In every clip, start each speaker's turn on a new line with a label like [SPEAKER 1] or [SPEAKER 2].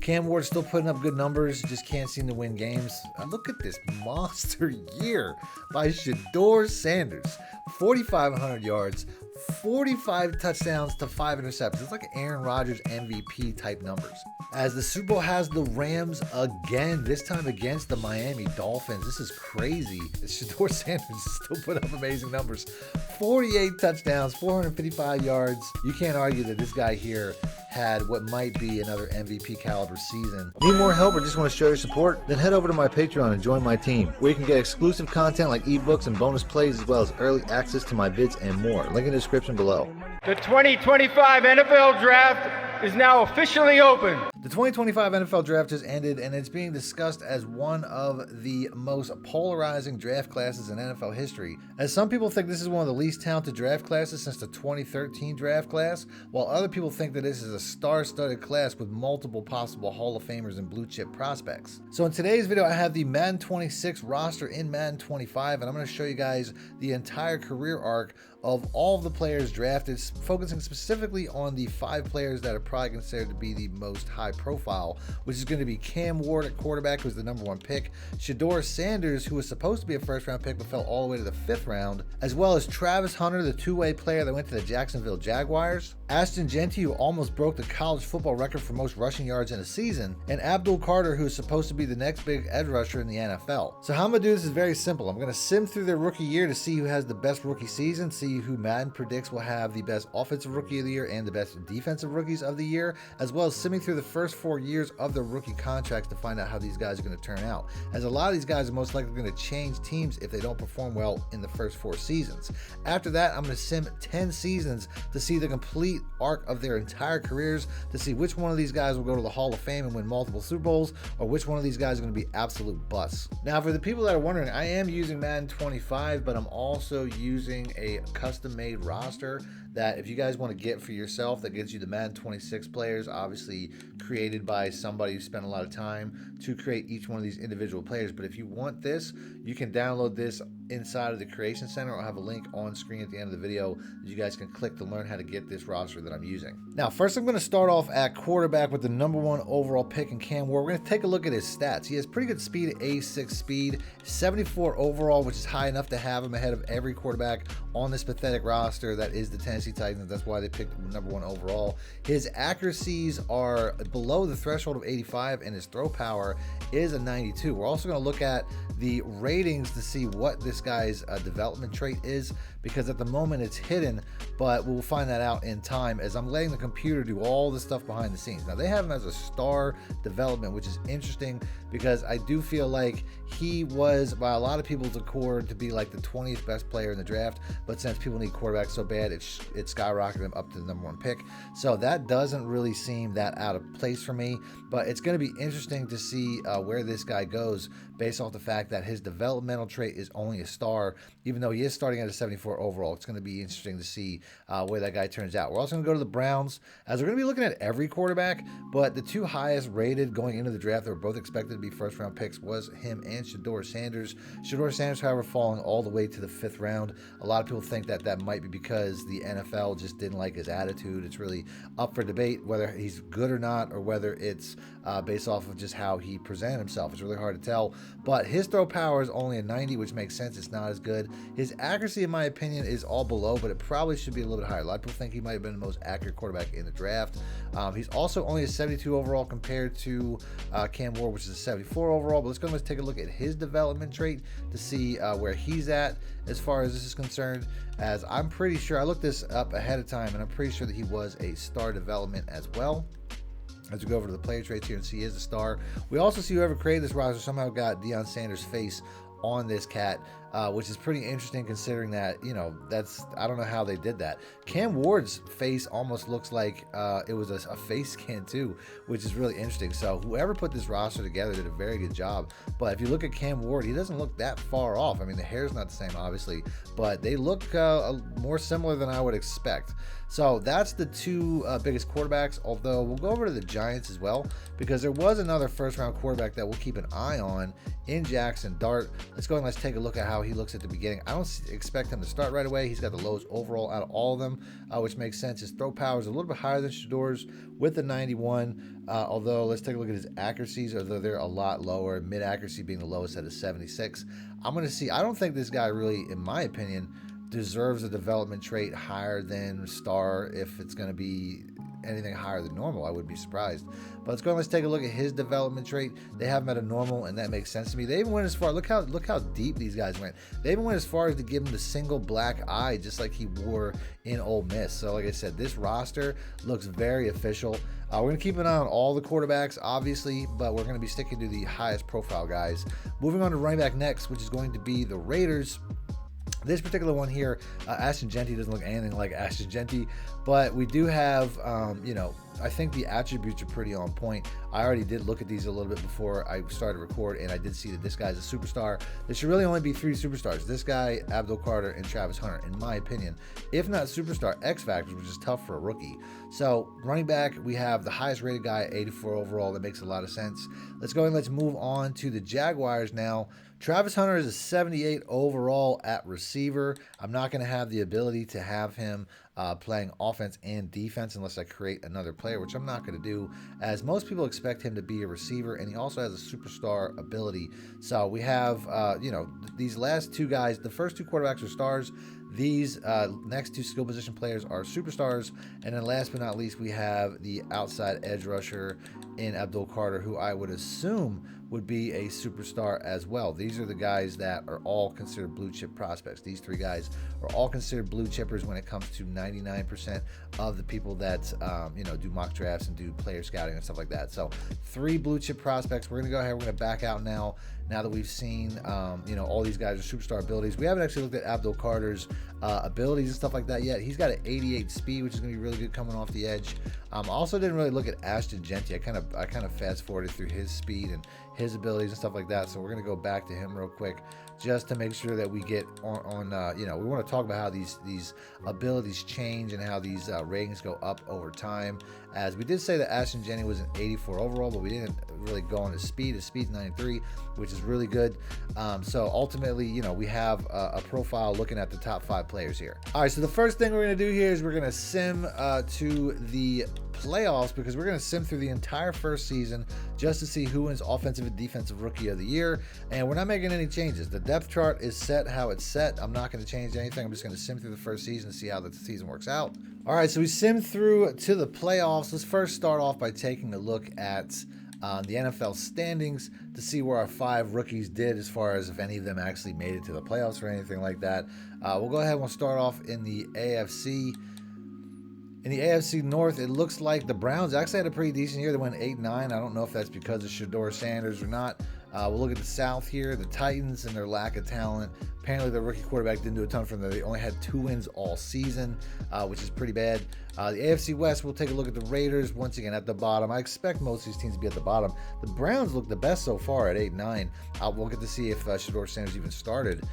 [SPEAKER 1] Cam Ward's still putting up good numbers, just can't seem to win games. Look at this monster year by Shedeur Sanders. 4,500 yards, 45 touchdowns to 5 interceptions. It's like Aaron Rodgers MVP type numbers. As the Super Bowl has the Rams again, this time against the Miami Dolphins. This is crazy. Shedeur Sanders is still putting up amazing numbers. 48 touchdowns, 455 yards. You can't argue that this guy here had what might be another MVP caliber season. Need more help or just want to show your support? Then head over to my Patreon and join my team, where you can get exclusive content like ebooks and bonus plays, as well as early access to my vids and more. Link in the description below.
[SPEAKER 2] The 2025 NFL Draft is now officially open.
[SPEAKER 1] The 2025 NFL Draft just ended, and it's being discussed as one of the most polarizing draft classes in NFL history, as some people think this is one of the least talented draft classes since the 2013 draft class, while other people think that this is a star-studded class with multiple possible Hall of Famers and blue-chip prospects. So in today's video, I have the Madden 26 roster in Madden 25, and I'm going to show you guys the entire career arc of all of the players drafted, focusing specifically on the 5 players that are probably considered to be the most high profile, which is going to be Cam Ward at quarterback, who's the #1 pick, Shedeur Sanders, who was supposed to be a first-round pick but fell all the way to the 5th round, as well as Travis Hunter, the two-way player that went to the Jacksonville Jaguars, Ashton, Jeanty, who almost broke the college football record for most rushing yards in a season, and Abdul, who is supposed to be the next big edge rusher in the NFL. So how I'm going to do this is very simple. I'm going to sim through their rookie year to see who has the best rookie season, see who Madden predicts will have the best offensive rookie of the year and the best defensive rookies of the year, as well as simming through the first 4 years of their rookie contracts to find out how these guys are going to turn out, as a lot of these guys are most likely going to change teams if they don't perform well in the first 4 seasons. After that, I'm going to sim 10 seasons to see the complete arc of their entire careers, to see which one of these guys will go to the Hall of Fame and win multiple Super Bowls, or which one of these guys are going to be absolute busts. Now, for the people that are wondering, I am using Madden 25, but I'm also using a custom-made roster that if you guys want to get for yourself, that gives you the Madden 26 players, obviously created by somebody who spent a lot of time to create each one of these individual players. But if you want this, you can download this inside of the Creation Center. I'll have a link on screen at the end of the video that you guys can click to learn how to get this roster that I'm using. Now, first I'm going to start off at quarterback with the #1 overall pick in Cam Ward. We're going to take a look at his stats. He has pretty good speed at A6 speed, 74 overall, which is high enough to have him ahead of every quarterback on this pathetic roster that is the Tennessee Titans. That's why they picked #1 overall. His accuracies are below the threshold of 85, and his throw power is a 92. We're also going to look at the ratings to see what this guy's development trait is, because at the moment it's hidden, but we'll find that out in time as I'm letting the computer do all the stuff behind the scenes. Now, they have him as a star development, which is interesting because I do feel like he was, by a lot of people's accord, to be like the 20th best player in the draft, but since people need quarterbacks so bad, it skyrocketed him up to the #1 pick. So that doesn't really seem that out of place for me, but it's going to be interesting to see where this guy goes based off the fact that his developmental trait is only a star, even though he is starting at a 74 overall. It's going to be interesting to see where that guy turns out. We're also going to go to the Browns, as we're going to be looking at every quarterback, but the 2 highest rated going into the draft that were both expected to be first-round picks was him and Shedeur Sanders. Shedeur Sanders, however, falling all the way to the 5th round. A lot of people think that that might be because the NFL just didn't like his attitude. It's really up for debate whether he's good or not, or whether it's based off of just how he presented himself. It's really hard to tell, but his throw power is only a 90, which makes sense. It's not as good. His accuracy, in my opinion, is all below, but it probably should be a little bit higher. A lot of people think he might have been the most accurate quarterback in the draft. He's also only a 72 overall compared to Cam Ward, which is a 74 overall, but let's go and take a look at his development trait to see where he's at as far as this is concerned, as I'm pretty sure, I looked this up ahead of time, and I'm pretty sure that he was a star development as well. As we go over to the player traits here and see he is a star. We also see whoever created this roster somehow got Deion Sanders' face on this cat, which is pretty interesting considering that, you know, I don't know how they did that. Cam Ward's face almost looks like it was a face scan too, which is really interesting. So whoever put this roster together did a very good job. But if you look at Cam Ward, he doesn't look that far off. I mean, the hair's not the same, obviously, but they look more similar than I would expect. So that's the 2 biggest quarterbacks, although we'll go over to the Giants as well, because there was another first-round quarterback that we'll keep an eye on in Jackson Dart, Let's go and let's take a look at how he looks at the beginning. I don't expect him to start right away. He's got the lowest overall out of all of them, which makes sense. His throw power is a little bit higher than Shedeur's with the 91, although let's take a look at his accuracies, although they're a lot lower, mid accuracy being the lowest at a 76. I'm going to see, I don't think this guy really, in my opinion, deserves a development trait higher than star. If it's going to be anything higher than normal, I would be surprised. But let's go and let's take a look at his development trait. They have him at a normal, and that makes sense to me. They even went as far, look how deep these guys went. They even went as far as to give him the single black eye, just like he wore in Ole Miss. So like I said, this roster looks very official. We're going to keep an eye on all the quarterbacks, obviously, but we're going to be sticking to the highest profile guys. Moving on to running back next, which is going to be the Raiders. This particular one here, Ashton Jeanty doesn't look anything like Ashton Jeanty, but we do have, I think the attributes are pretty on point. I already did look at these a little bit before I started to record, and I did see that this guy's a superstar. There should really only be 3 superstars. This guy, Abdul, and Travis Hunter, in my opinion. If not superstar, X factors, which is tough for a rookie. So running back, we have the highest rated guy, 84 overall. That makes a lot of sense. Let's go and let's move on to the Jaguars now. Travis Hunter is a 78 overall at receiver. I'm not going to have the ability to have him playing offense and defense unless I create another player, which I'm not going to do, as most people expect him to be a receiver, and he also has a superstar ability. So we have, these last 2 guys, the first 2 quarterbacks are stars. These next 2 skill position players are superstars. And then last but not least, we have the outside edge rusher in Abdul, who I would assume would be a superstar as well. These are the guys that are all considered blue chip prospects. These 3 guys are all considered blue chippers when it comes to 99% of the people that do mock drafts and do player scouting and stuff like that. So 3 blue chip prospects. We're gonna go ahead, we're gonna back out now that we've seen all these guys are superstar abilities. We haven't actually looked at Abdul Carter's abilities and stuff like that yet. He's got an 88 speed, which is going to be really good coming off the edge. Also didn't really look at Ashton Jeanty. I kind of fast forwarded through his speed and his abilities and stuff like that. So we're going to go back to him real quick just to make sure that we get on we want to talk about how these abilities change and how these ratings go up over time. As we did say that Ashton Jeanty was an 84 overall, but we didn't really go on his speed. His speed's 93, which is really good. So ultimately, we have a profile looking at the top 5 players here. All right, so the first thing we're going to do here is we're going to sim to the playoffs, because we're going to sim through the entire first season just to see who wins offensive and defensive rookie of the year, and we're not making any changes. The depth chart is set how it's set. I'm not going to change anything. I'm just going to sim through the first season to see how the season works out. All right, so we sim through to the playoffs. Let's first start off by taking a look at the NFL standings to see where our 5 rookies did, as far as if any of them actually made it to the playoffs or anything like that. We'll go ahead and we'll start off in the AFC. In the AFC North, it looks like the Browns actually had a pretty decent year. They went 8-9. I don't know if that's because of Shedeur Sanders or not. We'll look at the South here. The Titans and their lack of talent. Apparently, the rookie quarterback didn't do a ton for them. They only had 2 wins all season, which is pretty bad. The AFC West, we'll take a look at the Raiders once again at the bottom. I expect most of these teams to be at the bottom. The Browns look the best so far at 8-9. We'll get to see if Shedeur Sanders even started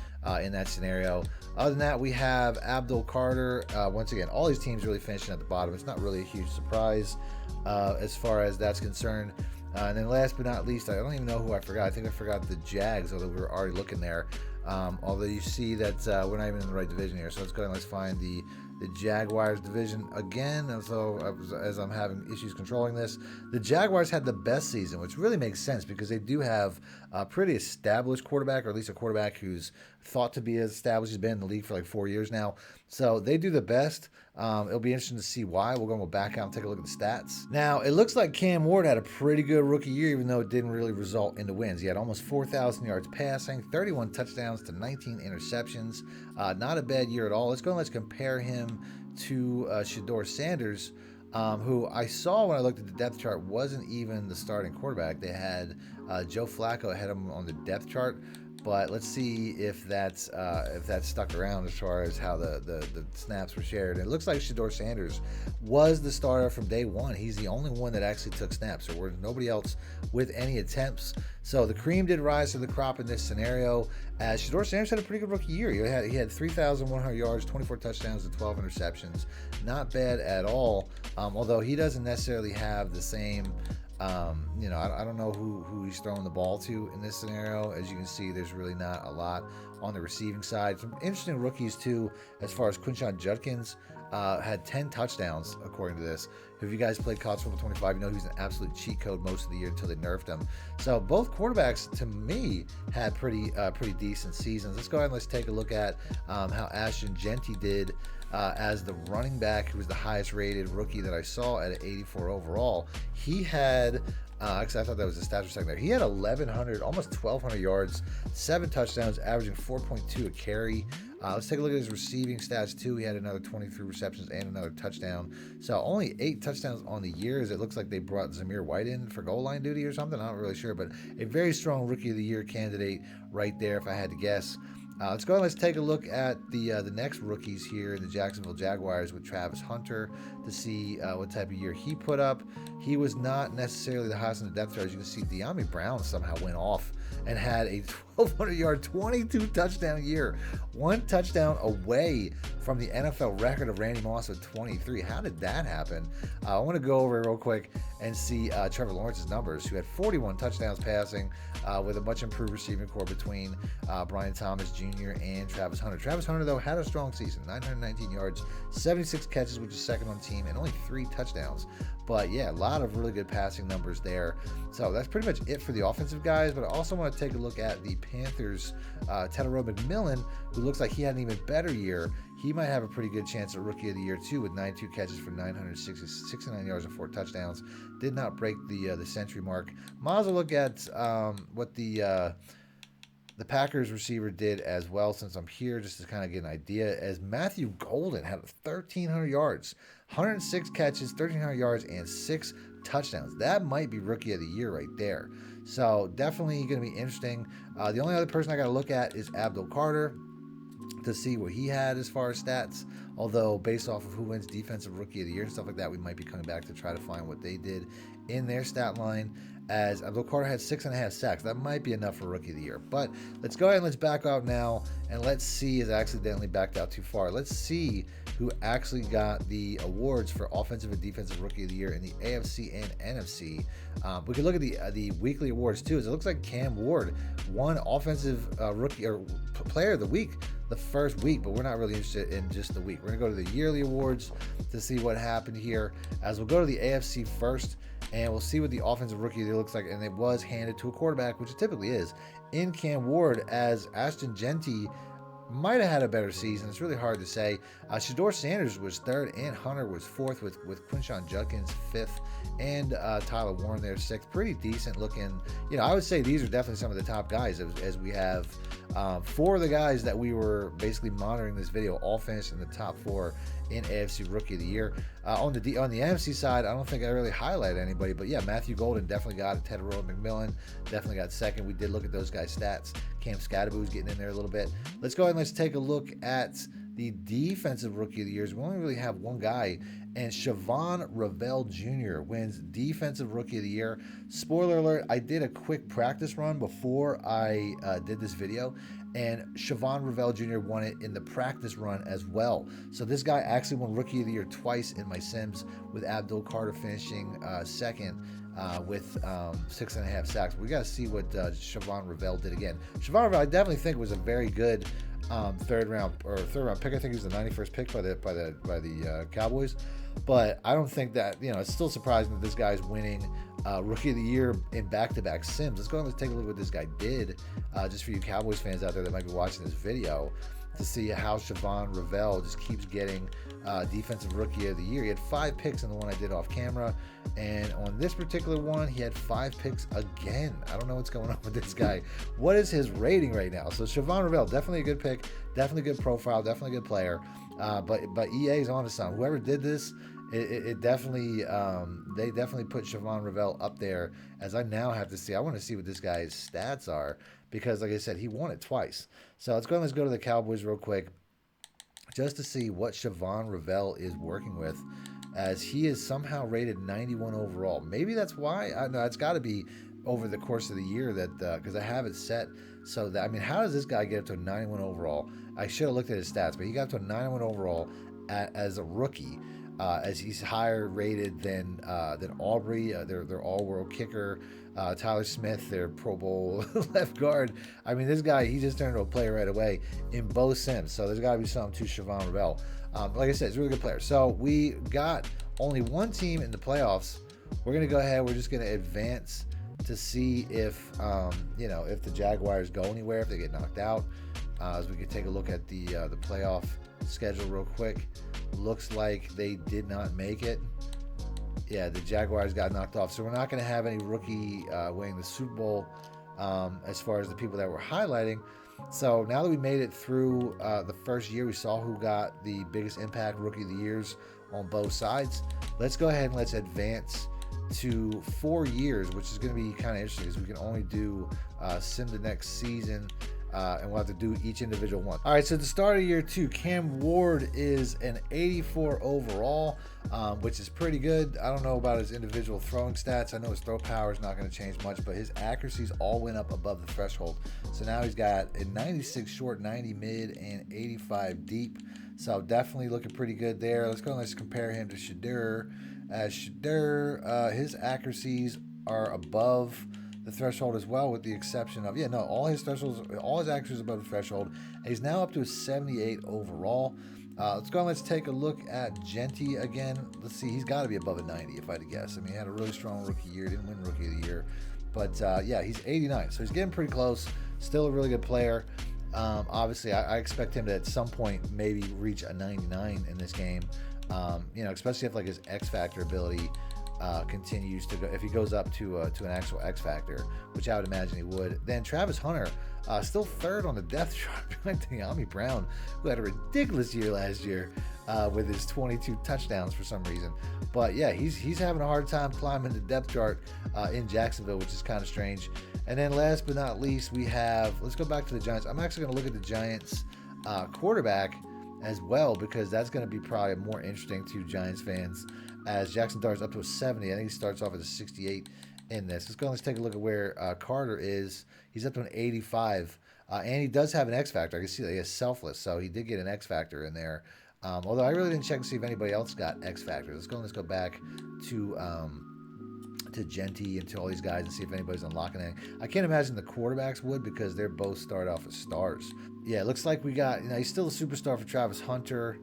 [SPEAKER 1] in that scenario. Other than that, we have Abdul Carter. Once again, all these teams really finishing at the bottom. It's not really a huge surprise as far as that's concerned. And then last but not least, I don't even know who I forgot. I think I forgot the Jags, although we were already looking there. Although you see that we're not even in the right division here. So let's go ahead and let's find the Jaguars division again. And so as I'm having issues controlling this, the Jaguars had the best season, which really makes sense because they do have a pretty established quarterback, or at least a quarterback who's thought to be as established. He's been in the league for like 4 years now. So they do the best. It'll be interesting to see why. We'll back out and take a look at the stats. Now, it looks like Cam Ward had a pretty good rookie year, even though it didn't really result into wins. He had almost 4,000 yards passing, 31 touchdowns to 19 interceptions. Not a bad year at all. Let's go and let's compare him to Shedeur Sanders, who I saw when I looked at the depth chart wasn't even the starting quarterback. They had Joe Flacco ahead of him on the depth chart. But let's see if that's stuck around as far as how the snaps were shared. And it looks like Shedeur Sanders was the starter from day one. He's the only one that actually took snaps. There was nobody else with any attempts. So the cream did rise to the crop in this scenario, as Shedeur Sanders had a pretty good rookie year. He had 3,100 yards, 24 touchdowns, and 12 interceptions. Not bad at all, although he doesn't necessarily have the same I don't know who he's throwing the ball to in this scenario. As you can see, there's really not a lot on the receiving side. Some interesting rookies, too, as far as Quinshon Judkins had 10 touchdowns, according to this. If you guys played college football 25, you know he was an absolute cheat code most of the year until they nerfed him. So both quarterbacks, to me, had pretty decent seasons. Let's go ahead and let's take a look at how Ashton Jeanty did as the running back, who was the highest rated rookie that I saw at an 84 overall. He had, actually I thought that was the stats for a second there. He had 1,100, almost 1,200 yards, 7 touchdowns, averaging 4.2 a carry. Let's take a look at his receiving stats too. He had another 23 receptions and another touchdown. So only 8 touchdowns on the year, as it looks like they brought Zamir White in for goal line duty or something. I'm not really sure, but a very strong Rookie of the Year candidate right there, if I had to guess. Let's go and let's take a look at the next rookies here in the Jacksonville Jaguars with Travis Hunter to see what type of year he put up. He was not necessarily the highest in the depth chart. As you can see, De'Ami Brown somehow went off and had a 1,200-yard, 22-touchdown year. 1 touchdown away from the NFL record of Randy Moss with 23. How did that happen? I want to go over real quick and see Trevor Lawrence's numbers, who had 41 touchdowns passing with a much improved receiving core between Brian Thomas Jr. and Travis Hunter. Travis Hunter, though, had a strong season. 919 yards, 76 catches, which is second on team, and only 3 touchdowns. But yeah, a lot of really good passing numbers there. So that's pretty much it for the offensive guys. But I also want to take a look at the Panthers' Sheduer McMillan, who looks like he had an even better year. He might have a pretty good chance at Rookie of the Year too, with 92 catches for 969 yards and 4 touchdowns. Did not break the century mark. Might as well look at what the Packers receiver did as well, since I'm here, just to kind of get an idea. As Matthew Golden had 1,300 yards, 106 catches, 1,300 yards, and 6 touchdowns. That might be Rookie of the Year right there. So definitely going to be interesting. The only other person I got to look at is Abdul to see what he had as far as stats. Although based off of who wins Defensive Rookie of the Year and stuff like that, we might be coming back to try to find what they did in their stat line. As Abdul had 6.5 sacks. That might be enough for Rookie of the Year. But let's go ahead and let's back out now, and let's see, as I accidentally backed out too far, let's see who actually got the awards for Offensive and Defensive Rookie of the Year in the AFC and NFC. We can look at the weekly awards too, as it looks like Cam Ward won Offensive Rookie or Player of the Week the first week, but we're not really interested in just the week. We're going to go to the yearly awards to see what happened here, as we'll go to the AFC first, and we'll see what the Offensive Rookie of the Year looks like. And it was handed to a quarterback, which it typically is, in Cam Ward, as Ashton Jeanty might have had a better season. It's really hard to say. Shedeur Sanders was 3rd, and Hunter was 4th, with Quinshon Judkins 5th, and Tyler Warren there 6th. Pretty decent looking. I would say these are definitely some of the top guys, as we have 4 of the guys that we were basically monitoring this video all finished in the top 4 in AFC Rookie of the Year. On the NFC side, I don't think I really highlighted anybody, but yeah, Matthew Golden definitely got it. Sheduer McMillan definitely got 2nd. We did look at those guys' stats. Cam Scadaboo's getting in there a little bit. Let's go ahead and let's take a look at the Defensive Rookie of the Years. We only really have one guy, and Shavon Ravel Jr. wins Defensive Rookie of the Year. Spoiler alert, I did a quick practice run before I did this video, and Shavon Ravel Jr. won it in the practice run as well. So this guy actually won Rookie of the Year twice in my Sims, with Abdul finishing 2nd with 6.5 sacks. We got to see what Shavon Ravel did again. Shavon Ravel, I definitely think, was a very good third round pick. I think he was the 91st pick by the Cowboys. But I don't think that, it's still surprising that this guy's winning Rookie of the Year in back-to-back Sims. Let's go and let's take a look at what this guy did, just for you Cowboys fans out there that might be watching this video, to see how Shavon Ravel just keeps getting Defensive Rookie of the Year. He had 5 picks in the one I did off camera, and on this particular one, he had 5 picks again. I don't know what's going on with this guy. What is his rating right now? So Shavon Ravel, definitely a good pick, definitely good profile, definitely a good player, but EA's on to something. Whoever did this, it definitely, they definitely put Shavon Ravel up there, as I now have to see. I want to see what this guy's stats are, because like I said, he won it twice. So let's go to the Cowboys real quick, just to see what Shavon Ravel is working with, as he is somehow rated 91 overall. Maybe that's why. I know it's got to be over the course of the year, that because I have it set so that, how does this guy get up to a 91 overall? I should have looked at his stats, but he got up to a 91 overall as a rookie. as he's higher rated than Aubrey, their all-world kicker, Tyler Smith, their Pro Bowl left guard. I mean, this guy, he just turned into a player right away in both Sims. So there's got to be something to Siobhan Rebel. Like I said, he's a really good player. So we got only one team in the playoffs. We're going to go ahead. We're just going to advance to see if, if the Jaguars go anywhere, if they get knocked out. As we can take a look at the playoff schedule real quick. Looks like they did not make it. Yeah, the Jaguars got knocked off. So we're not going to have any rookie winning the Super Bowl as far as the people that we're highlighting. So now that we made it through the first year, we saw who got the biggest impact rookie of the years on both sides. Let's go ahead and let's advance to 4 years, which is going to be kind of interesting because we can only do sim the next season. And we'll have to do each individual one. All right, so at the start of year 2, Cam Ward is an 84 overall, which is pretty good. I don't know about his individual throwing stats. I know his throw power is not going to change much, but his accuracies all went up above the threshold. So now he's got a 96 short, 90 mid, and 85 deep. So definitely looking pretty good there. Let's go and let's compare him to Sheduer. As Sheduer, his accuracies are above the threshold as well, with the exception of all his accuracies above the threshold, and he's now up to a 78 overall. Let's go and let's take a look at Jeanty again. Let's see, he's got to be above a 90 if I had to guess. I mean, he had a really strong rookie year, didn't win rookie of the year, but he's 89, so he's getting pretty close. Still a really good player. Obviously I expect him to at some point maybe reach a 99 in this game, especially if like his X Factor ability continues to go, if he goes up to an actual X Factor, which I would imagine he would. Then Travis Hunter, still third on the depth chart behind Dyami Brown, who had a ridiculous year last year with his 22 touchdowns for some reason. But yeah, he's having a hard time climbing the depth chart in Jacksonville, which is kind of strange. And then last but not least, let's go back to the Giants. I'm actually going to look at the Giants quarterback as well, because that's going to be probably more interesting to Giants fans, as Jackson Dart's up to a 70. I think he starts off at a 68 in this. Let's take a look at where Carter is. He's up to an 85, and he does have an X Factor. I can see that he has selfless, so he did get an X Factor in there. Although I really didn't check to see if anybody else got X Factors. Let's go back to Jeanty and to all these guys and see if anybody's unlocking anything. I can't imagine the quarterbacks would, because they're both start off as stars. Yeah, it looks like we got, he's still a superstar for Travis Hunter.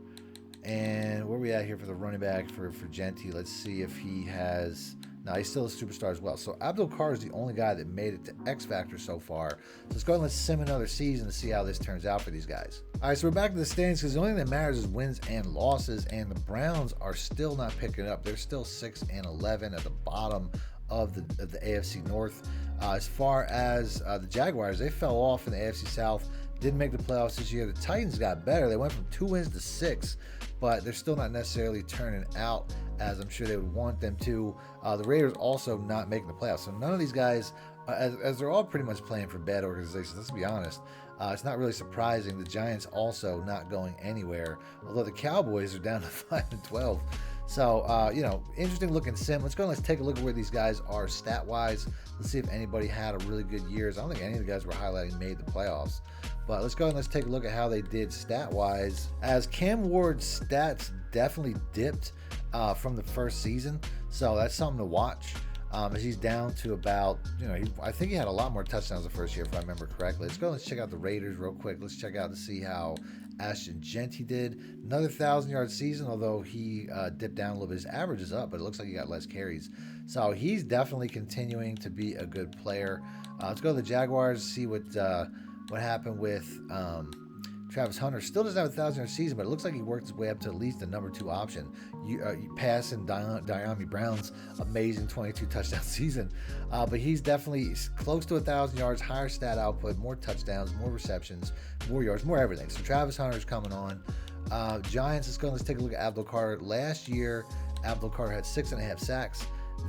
[SPEAKER 1] And where are we at here for the running back for Jeanty? Let's see if he has... No, he's still a superstar as well. So Abdul is the only guy that made it to X Factor so far. So let's go and let's sim another season to see how this turns out for these guys. All right, so we're back to the standings, because the only thing that matters is wins and losses, and the Browns are still not picking up. They're still 6-11 at the bottom of the AFC North. As far as the Jaguars, they fell off in the AFC South. Didn't make the playoffs this year. The Titans got better. They went from 2 wins to 6, but they're still not necessarily turning out as I'm sure they would want them to. The Raiders also not making the playoffs. So none of these guys, as they're all pretty much playing for bad organizations, let's be honest, it's not really surprising. The Giants also not going anywhere, although the Cowboys are down to 5-12. So, interesting looking sim. Let's go and let's take a look at where these guys are stat-wise. Let's see if anybody had a really good year. I don't think any of the guys we're highlighting made the playoffs. But let's go and let's take a look at how they did stat-wise. As Cam Ward's stats definitely dipped from the first season. So that's something to watch. As he's down to about, I think he had a lot more touchdowns the first year, if I remember correctly. Let's go and let's check out the Raiders real quick. Let's check out to see how Ashton Jeanty did. Another 1,000-yard season, although he dipped down a little bit. His average is up, but it looks like he got less carries. So he's definitely continuing to be a good player. Let's go to the Jaguars, see what happened with Travis Hunter. Still doesn't have a 1,000-yard season, but it looks like he worked his way up to at least the number 2 option. You passing Dyami Brown's amazing 22 touchdown season, but he's definitely close to 1,000 yards, higher stat output, more touchdowns, more receptions, more yards, more everything. So Travis Hunter's coming on. Giants, let's take a look at Abdul. Last year, Abdul had 6.5 sacks.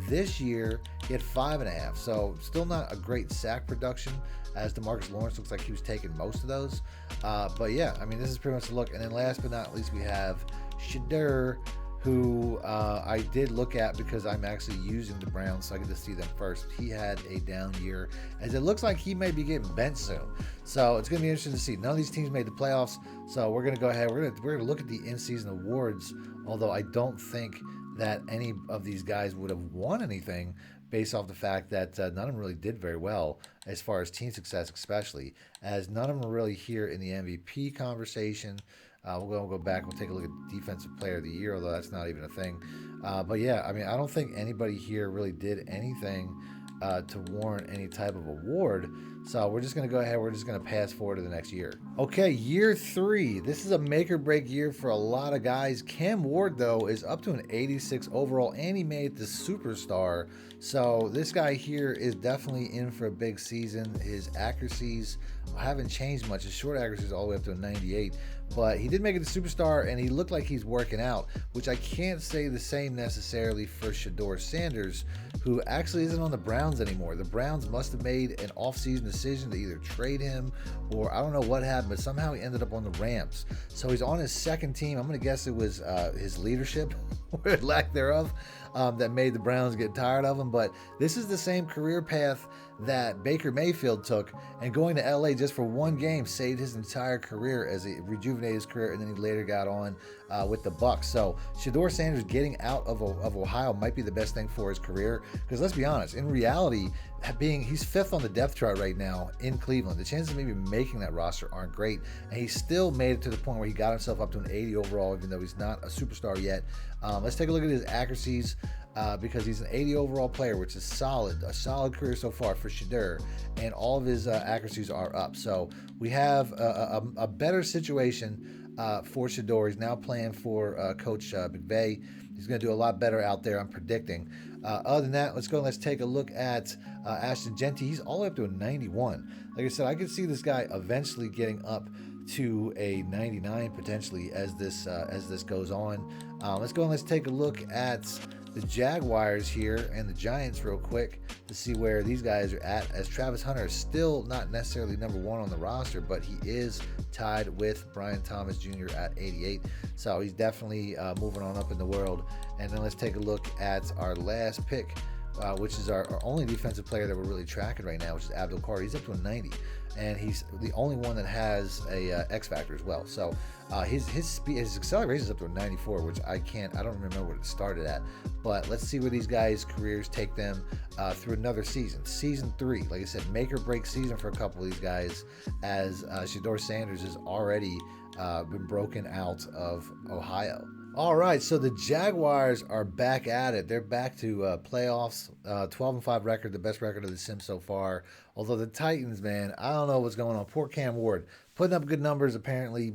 [SPEAKER 1] This year, he had 5.5. So still not a great sack production, as DeMarcus Lawrence looks like he was taking most of those. But yeah, I mean, this is pretty much the look. And then last but not least, we have Sheduer, who I did look at because I'm actually using the Browns, so I get to see them first. He had a down year, as it looks like he may be getting benched soon. So it's going to be interesting to see. None of these teams made the playoffs, so we're going to go ahead. We're going to look at the in-season awards, although I don't think that any of these guys would have won anything based off the fact that none of them really did very well as far as team success, especially, as none of them are really here in the MVP conversation. We'll go back. We'll take a look at Defensive Player of the Year, although that's not even a thing. But yeah, I mean, I don't think anybody here really did anything to warrant any type of award. So we're just going to go ahead. We're just going to pass forward to the next year. Okay, year 3. This is a make or break year for a lot of guys. Cam Ward, though, is up to an 86 overall, and he made the superstar. So this guy here is definitely in for a big season. His accuracies haven't changed much. His short accuracy is all the way up to a 98. But he did make it the superstar, and he looked like he's working out, which I can't say the same necessarily for Shedeur Sanders, who actually isn't on the Browns anymore. The Browns must have made an offseason decision to either trade him, or I don't know what happened, but somehow he ended up on the Rams. So he's on his second team. I'm going to guess it was his leadership, or lack thereof, that made the Browns get tired of him. But this is the same career path that Baker Mayfield took, and going to LA just for one game saved his entire career as he rejuvenated his career, and then he later got on with the Bucs. So Shedeur Sanders getting out of Ohio might be the best thing for his career, because let's be honest, in reality, he's 5th on the depth chart right now in Cleveland. The chances of maybe making that roster aren't great, and he still made it to the point where he got himself up to an 80 overall, even though he's not a superstar yet. Let's take a look at his accuracies, because he's an 80 overall player, which is a solid career so far for Sheduer, and all of his accuracies are up. So we have a better situation for Sheduer. He's now playing for Coach McVay. He's going to do a lot better out there, I'm predicting. Other than that, let's go and let's take a look at Ashton Jeanty. He's all the way up to a 91. Like I said, I could see this guy eventually getting up to a 99 potentially as this goes on. Let's go and let's take a look at the Jaguars here and the Giants real quick to see where these guys are at, as Travis Hunter is still not necessarily number 1 on the roster, but he is tied with Brian Thomas Jr. at 88. So he's definitely moving on up in the world. And then let's take a look at our last pick, which is our only defensive player that we're really tracking right now, which is Abdul. He's up to a 90, and he's the only one that has a X factor as well. So his speed, his acceleration is up to a 94, which I don't remember what it started at. But let's see where these guys' careers take them through another season. Season 3, like I said, make or break season for a couple of these guys, as Shedeur Sanders has already been broken out of Ohio. All right, so the Jaguars are back at it. They're back to playoffs, 12-5 record, the best record of the Sims so far. Although the Titans, man, I don't know what's going on. Poor Cam Ward, putting up good numbers, apparently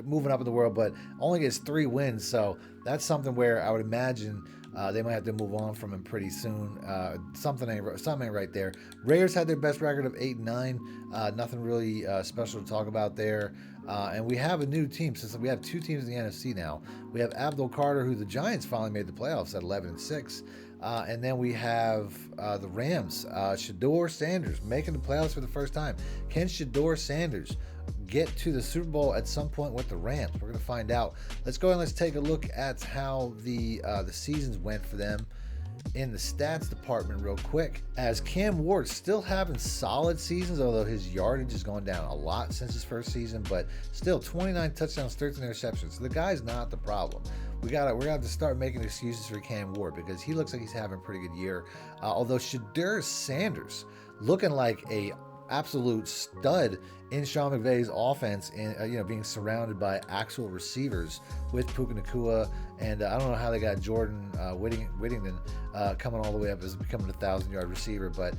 [SPEAKER 1] moving up in the world, but only gets 3 wins. So that's something where I would imagine they might have to move on from him pretty soon. Something ain't right there. Raiders had their best record of 8-9. Nothing really special to talk about there. And we have a new team, since we have 2 teams in the NFC now. We have Abdul, who the Giants finally made the playoffs at 11-6. And then we have the Rams, Shedeur Sanders making the playoffs for the first time. Can Shedeur Sanders get to the Super Bowl at some point with the Rams? We're going to find out. Let's go and let's take a look at how the seasons went for them in the stats department real quick, as Cam Ward still having solid seasons, although his yardage has gone down a lot since his first season, but still 29 touchdowns, 13 interceptions. So the guy's not the problem. We're gonna have to start making excuses for Cam Ward, because he looks like he's having a pretty good year. Although Shedeur Sanders looking like a absolute stud in Sean McVay's offense, and being surrounded by actual receivers with Puka Nacua, and I don't know how they got Jordan Whittington coming all the way up as becoming a 1,000-yard receiver, but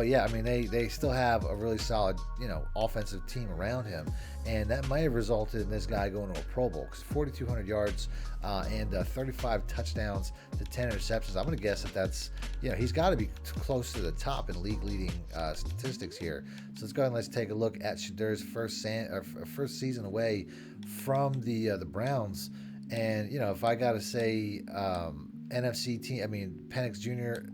[SPEAKER 1] yeah, I mean they still have a really solid offensive team around him, and that might have resulted in this guy going to a Pro Bowl, because 4,200 yards and 35 touchdowns to 10 interceptions. I'm going to guess that's he's got to be close to the top in league leading statistics here. So let's go ahead and let's take a look at Shedeur's first season away from the Browns. And if I got to say NFC team, I mean Penix Jr.,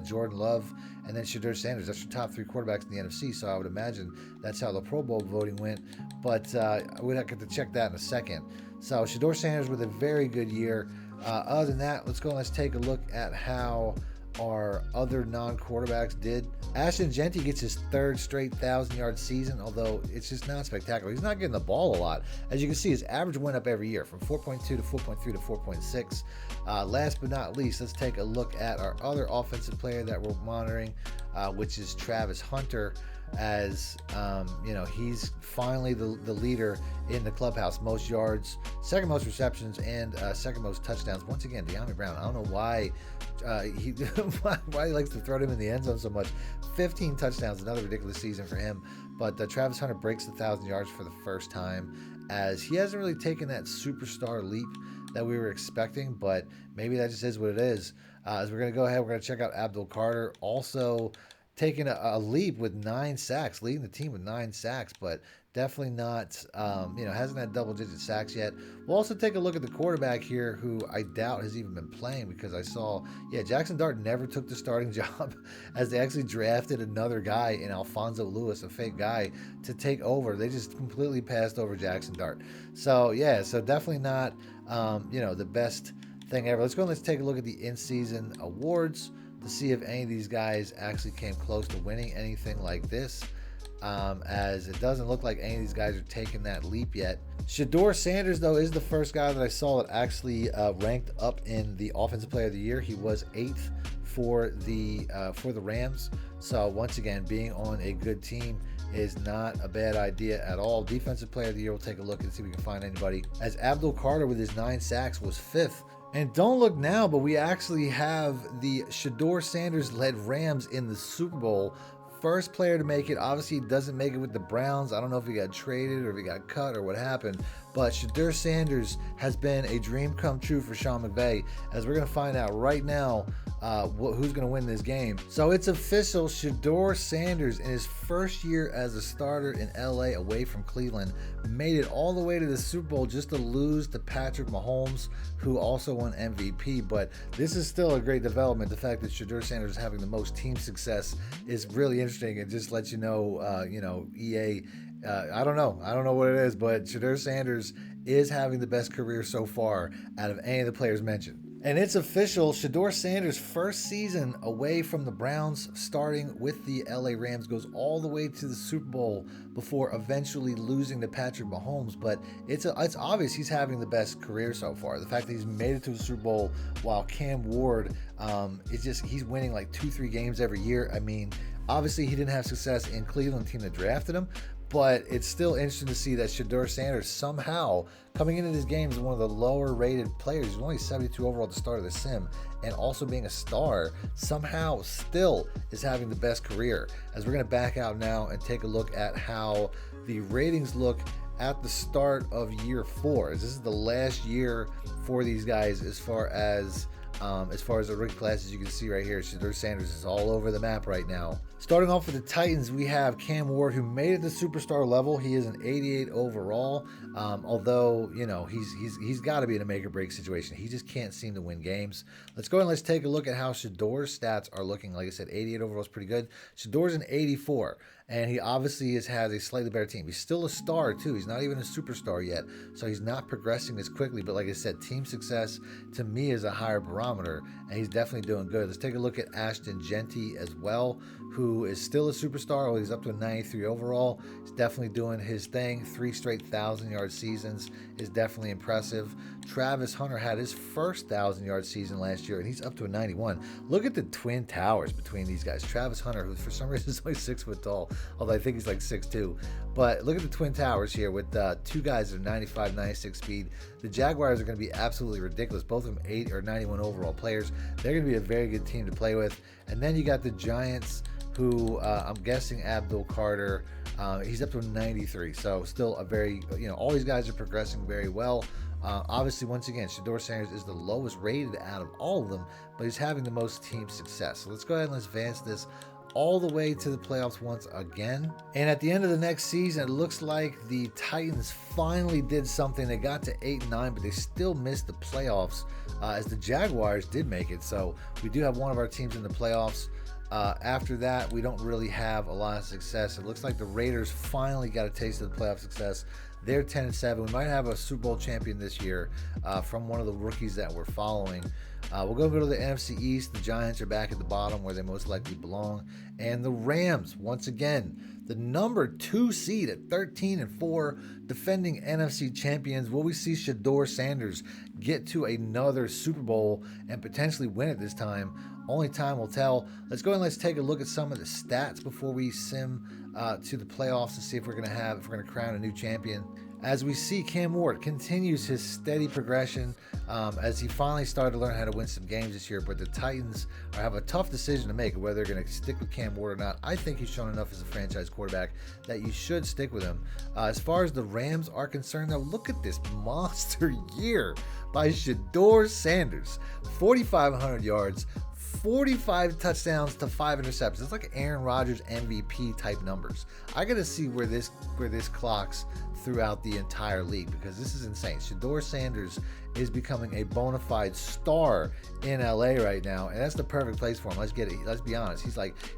[SPEAKER 1] Jordan Love, and then Shedeur Sanders. That's your top 3 quarterbacks in the NFC. So I would imagine that's how the Pro Bowl voting went. But we'd have to check that in a second. So Shedeur Sanders with a very good year. Other than that, let's go and let's take a look at how our other non-quarterbacks did. Ashton Jeanty gets his third straight 1,000-yard season, although it's just not spectacular. He's not getting the ball a lot. As you can see, his average went up every year from 4.2 to 4.3 to 4.6. Last but not least, let's take a look at our other offensive player that we're monitoring, which is Travis Hunter. As he's finally the leader in the clubhouse, most yards, second most receptions, and second most touchdowns. Once again, De'Ami Brown, I don't know why why he likes to throw him in the end zone so much. 15 touchdowns, another ridiculous season for him. But Travis Hunter breaks the 1,000 yards for the first time, as he hasn't really taken that superstar leap that we were expecting, but maybe that just is what it is. As we're going to go ahead, we're going to check out Abdul Carter, also taking a leap with 9 sacks, leading the team with 9 sacks, but definitely not, hasn't had double-digit sacks yet. We'll also take a look at the quarterback here, who I doubt has even been playing, because I saw, Jackson Dart never took the starting job, as they actually drafted another guy in Alfonso Lewis, a fake guy, to take over. They just completely passed over Jackson Dart. So, so definitely not, the best thing ever. Let's go and let's take a look at the in-season awards to see if any of these guys actually came close to winning anything like this, as it doesn't look like any of these guys are taking that leap yet. Shedeur Sanders, though, is the first guy that I saw that actually ranked up in the Offensive Player of the Year. He was 8th for the Rams. So once again, being on a good team is not a bad idea at all. Defensive Player of the Year, we'll take a look and see if we can find anybody, as Abdul Carter with his 9 sacks was 5th. And don't look now, but we actually have the Shedeur Sanders-led Rams in the Super Bowl. First player to make it. Obviously, he doesn't make it with the Browns. I don't know if he got traded or if he got cut or what happened. But Shedeur Sanders has been a dream come true for Sean McVay, as we're going to find out right now who's going to win this game. So it's official. Shedeur Sanders, in his first year as a starter in LA away from Cleveland, made it all the way to the Super Bowl just to lose to Patrick Mahomes, who also won MVP. But this is still a great development. The fact that Shedeur Sanders is having the most team success is really interesting. It just lets you know, EA, I don't know what it is, but Shedeur Sanders is having the best career so far out of any of the players mentioned. And it's official, Shedeur Sanders' first season away from the Browns, starting with the LA Rams, goes all the way to the Super Bowl before eventually losing to Patrick Mahomes. But it's obvious he's having the best career so far. The fact that he's made it to the Super Bowl while Cam Ward, he's winning like 2-3 games every year. I mean, obviously he didn't have success in Cleveland, the team that drafted him, but it's still interesting to see that Shedeur Sanders somehow, coming into this game, is one of the lower rated players. He's only 72 overall at the start of the sim, and also being a star, somehow still is having the best career. As we're going to back out now and take a look at how the ratings look at the start of year 4. This is the last year for these guys as far as the rookie class. As you can see right here, Shedeur Sanders is all over the map right now. Starting off with the Titans, we have Cam Ward, who made it to superstar level. He is an 88 overall, although, he's got to be in a make or break situation. He just can't seem to win games. Let's go and let's take a look at how Shedeur's stats are looking. Like I said, 88 overall is pretty good. Shedeur's an 84, and he obviously has a slightly better team. He's still a star, too. He's not even a superstar yet, so he's not progressing as quickly. But like I said, team success, to me, is a higher barometer, and he's definitely doing good. Let's take a look at Ashton Jeanty as well, who is still a superstar. Well, he's up to a 93 overall. He's definitely doing his thing. 3 straight 1,000-yard seasons is definitely impressive. Travis Hunter had his first 1,000-yard season last year, and he's up to a 91. Look at the twin towers between these guys. Travis Hunter, who for some reason is only 6 foot tall, although I think he's like 6'2". But look at the twin towers here with 2 guys that are 95, 96 speed. The Jaguars are going to be absolutely ridiculous. Both of them 8 or 91 overall players. They're going to be a very good team to play with. And then you got the Giants, who I'm guessing Abdul Carter, he's up to a 93. So still a very, all these guys are progressing very well. Obviously, once again, Shedeur Sanders is the lowest rated out of all of them, but he's having the most team success. So let's go ahead and let's advance this all the way to the playoffs once again. And at the end of the next season, it looks like the Titans finally did something. They got to 8-9, but they still missed the playoffs, as the Jaguars did make it. So we do have one of our teams in the playoffs. After that, we don't really have a lot of success. It looks like the Raiders finally got a taste of the playoff success. They're 10-7. We might have a Super Bowl champion this year from one of the rookies that we're following. We'll go to the NFC East. The Giants are back at the bottom where they most likely belong. And the Rams, once again, the number 2 seed at 13-4, defending NFC champions. Will we see Shedeur Sanders get to another Super Bowl and potentially win it this time? Only time will tell. Let's go and let's take a look at some of the stats before we sim to the playoffs to see if we're going to crown a new champion. As we see, Cam Ward continues his steady progression as he finally started to learn how to win some games this year. But the Titans have a tough decision to make whether they're going to stick with Cam Ward or not. I think he's shown enough as a franchise quarterback that you should stick with him. As far as the Rams are concerned, now look at this monster year by Shedeur Sanders. 4,500 yards, 45 touchdowns to 5 interceptions. It's like Aaron Rodgers MVP type numbers. I got to see where this clocks throughout the entire league, because this is insane. Shedeur Sanders is becoming a bona fide star in LA right now, and that's the perfect place for him. Let's be honest.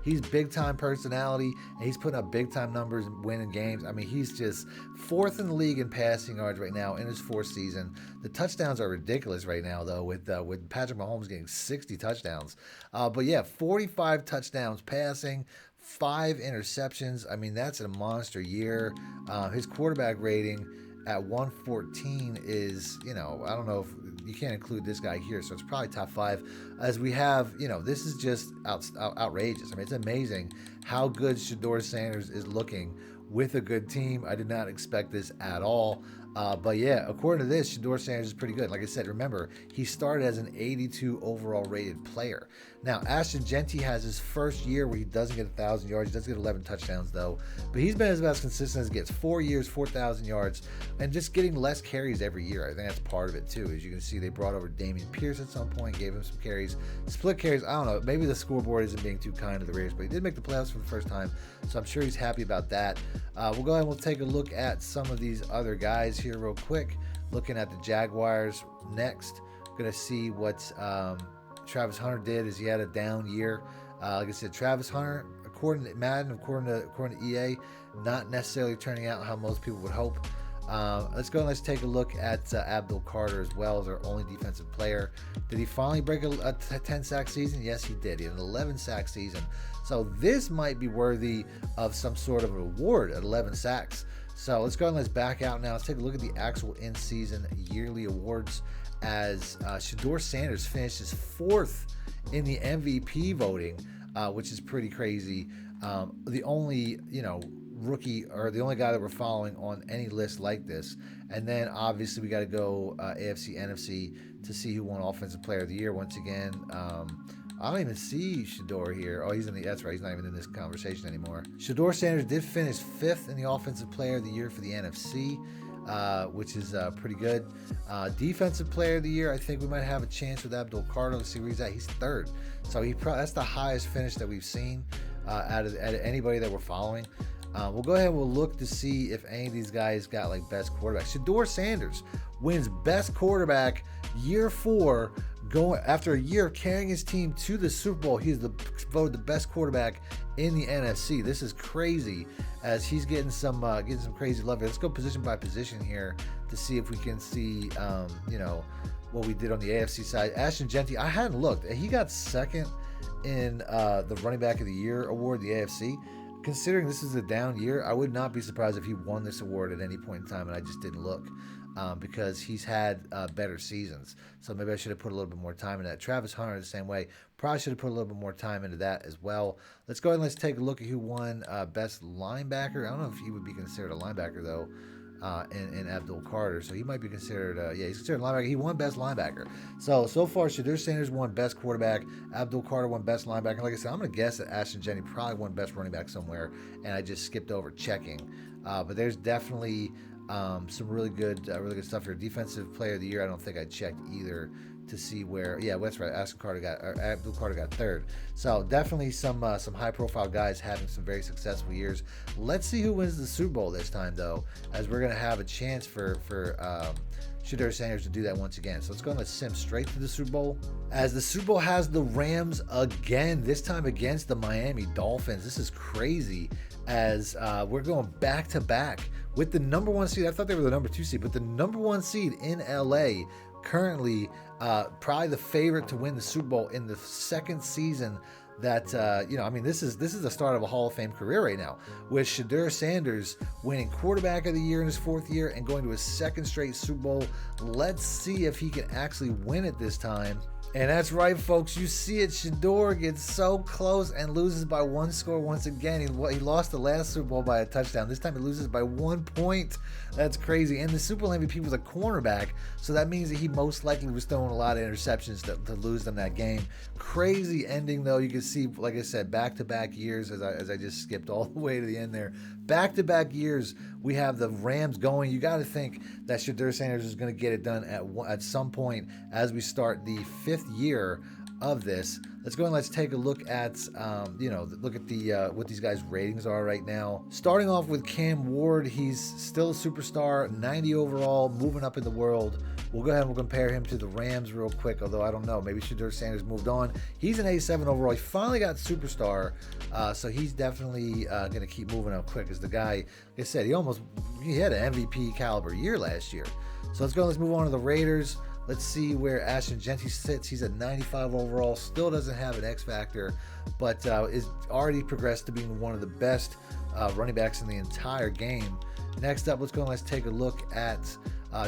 [SPEAKER 1] He's big time personality, and he's putting up big time numbers and winning games. I mean, he's just 4th in the league in passing yards right now in his 4th season. The touchdowns are ridiculous right now, though, with Patrick Mahomes getting 60 touchdowns. But yeah, 45 touchdowns passing, 5 interceptions. I mean, that's a monster year. His quarterback rating at 114 is, I don't know if you can't include this guy here, so it's probably top 5. As we have, this is just outrageous. I mean, it's amazing how good Shedeur Sanders is looking with a good team. I did not expect this at all. But yeah, according to this, Shedeur Sanders is pretty good. Like I said, remember, he started as an 82 overall rated player. Now, Ashton Jeanty has his first year where he doesn't get 1,000 yards. He does get 11 touchdowns, though. But he's been as about as consistent as it gets. 4 years, 4,000 yards, and just getting less carries every year. I think that's part of it, too. As you can see, they brought over Dameon Pierce at some point, gave him some carries. Split carries, I don't know. Maybe the scoreboard isn't being too kind to the Raiders, but he did make the playoffs for the first time, so I'm sure he's happy about that. We'll go ahead and we'll take a look at some of these other guys here real quick. Looking at the Jaguars next. Going to see what Travis Hunter did, as he had a down year. Like I said, Travis Hunter, according to Madden, according to EA, not necessarily turning out how most people would hope. Let's go and let's take a look at Abdul as well as our only defensive player. Did he finally break a 10-sack season? Yes, he did. He had an 11-sack season. So this might be worthy of some sort of an award at 11 sacks. So let's go and let's back out now. Let's take a look at the actual in-season yearly awards, as Shedeur Sanders finishes 4th in the MVP voting, which is pretty crazy. The only, rookie, or the only guy that we're following on any list like this. And then obviously we got to go AFC, NFC to see who won Offensive Player of the Year once again. I don't even see Sheduer here. Oh, that's right. He's not even in this conversation anymore. Shedeur Sanders did finish 5th in the Offensive Player of the Year for the NFC, which is pretty good. Defensive Player of the Year, I think we might have a chance with Abdul. To see where he's at. He's 3rd. So that's the highest finish that we've seen out of anybody that we're following. We'll go ahead and we'll look to see if any of these guys got like best quarterback. Shedeur Sanders wins best quarterback year 4, going after a year of carrying his team to the Super Bowl. He's voted the best quarterback in the NFC. This is crazy, as he's getting some crazy love. Let's go position by position here to see if we can see what we did on the AFC side. Ashton Jeanty, I hadn't looked. He got 2nd in the Running Back of the Year award, the AFC. Considering this is a down year, I would not be surprised if he won this award at any point in time, and I just didn't look, because he's had better seasons. So maybe I should have put a little bit more time into that. Travis Hunter the same way. Probably should have put a little bit more time into that as well. Let's go ahead and let's take a look at who won best linebacker. I don't know if he would be considered a linebacker, though, in Abdul. So he might be considered, he's considered a linebacker. He won best linebacker. So far, Shedeur Sanders won best quarterback. Abdul won best linebacker. Like I said, I'm going to guess that Ashton Jeanty probably won best running back somewhere, and I just skipped over checking. But there's definitely some really good stuff here. Defensive Player of the Year, I don't think I checked either to see where, yeah, that's right. Abdul Carter got third. So definitely some high-profile guys having some very successful years. Let's see who wins the Super Bowl this time, though, as we're gonna have a chance for Shedeur Sanders to do that once again. So let's go and let's sim straight to the Super Bowl. As the Super Bowl has the Rams again, this time against the Miami Dolphins. This is crazy, as we're going back to back with the number 1 seed. I thought they were the number 2 seed, but the number 1 seed in LA, currently probably the favorite to win the Super Bowl in the second season. That this is the start of a Hall of Fame career right now, with Shedeur Sanders winning quarterback of the year in his 4th year and going to his 2nd straight Super Bowl. Let's see if he can actually win it this time. And that's right, folks. You see it. Sheduer gets so close and loses by 1 score once again. He lost the last Super Bowl by a touchdown. This time he loses by 1 point. That's crazy. And the Super Bowl MVP was a cornerback, so that means that he most likely was throwing a lot of interceptions to lose them that game. Crazy ending, though. You can see, like I said, back-to-back years, as I just skipped all the way to the end there. Back-to-back years, we have the Rams going. You got to think that Shedeur Sanders is going to get it done at some point as we start the 5th year of this. Let's go and let's take a look at what these guys' ratings are right now. Starting off with Cam Ward, he's still a superstar, 90 overall, moving up in the world. We'll go ahead and we'll compare him to the Rams real quick, although I don't know. Maybe Shedeur Sanders moved on. He's an 87 overall. He finally got superstar, so he's definitely going to keep moving up quick. As the guy, like I said, he had an MVP caliber year last year. So let's go. Let's move on to the Raiders. Let's see where Ashton Jeanty sits. He's at 95 overall. Still doesn't have an X factor, but is already progressed to being one of the best running backs in the entire game. Next up, let's go and let's take a look at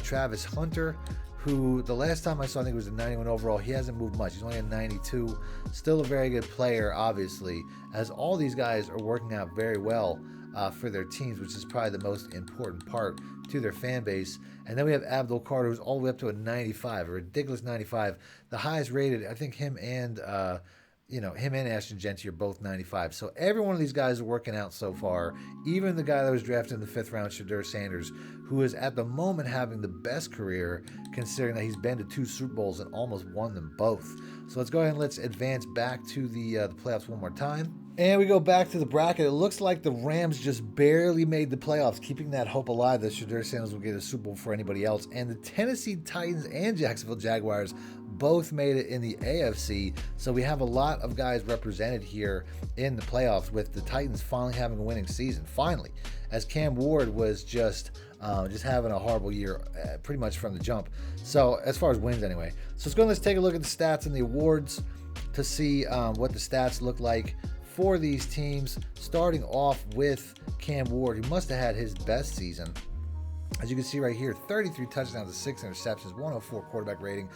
[SPEAKER 1] Travis Hunter, who the last time I saw, I think it was a 91 overall. He hasn't moved much. He's only a 92. Still a very good player, obviously, as all these guys are working out very well for their teams, which is probably the most important part to their fan base. And then we have Abdul Carter, who's all the way up to a 95, a ridiculous 95, the highest rated. I think him and Ashton Jeanty are both 95. So every one of these guys are working out so far. Even the guy that was drafted in the 5th round, Shedeur Sanders, who is at the moment having the best career, considering that he's been to 2 Super Bowls and almost won them both. So let's go ahead and let's advance back to the playoffs one more time. And we go back to the bracket. It looks like the Rams just barely made the playoffs, keeping that hope alive that Shedeur Sanders will get a Super Bowl before anybody else. And the Tennessee Titans and Jacksonville Jaguars both made it in the AFC. So we have a lot of guys represented here in the playoffs, with the Titans finally having a winning season. Finally, as Cam Ward was just having a horrible year pretty much from the jump. So as far as wins anyway. So let's go and let's take a look at the stats and the awards to see what the stats look like for these teams, starting off with Cam Ward, who must have had his best season. As you can see right here, 33 touchdowns to 6 interceptions, 104 quarterback rating.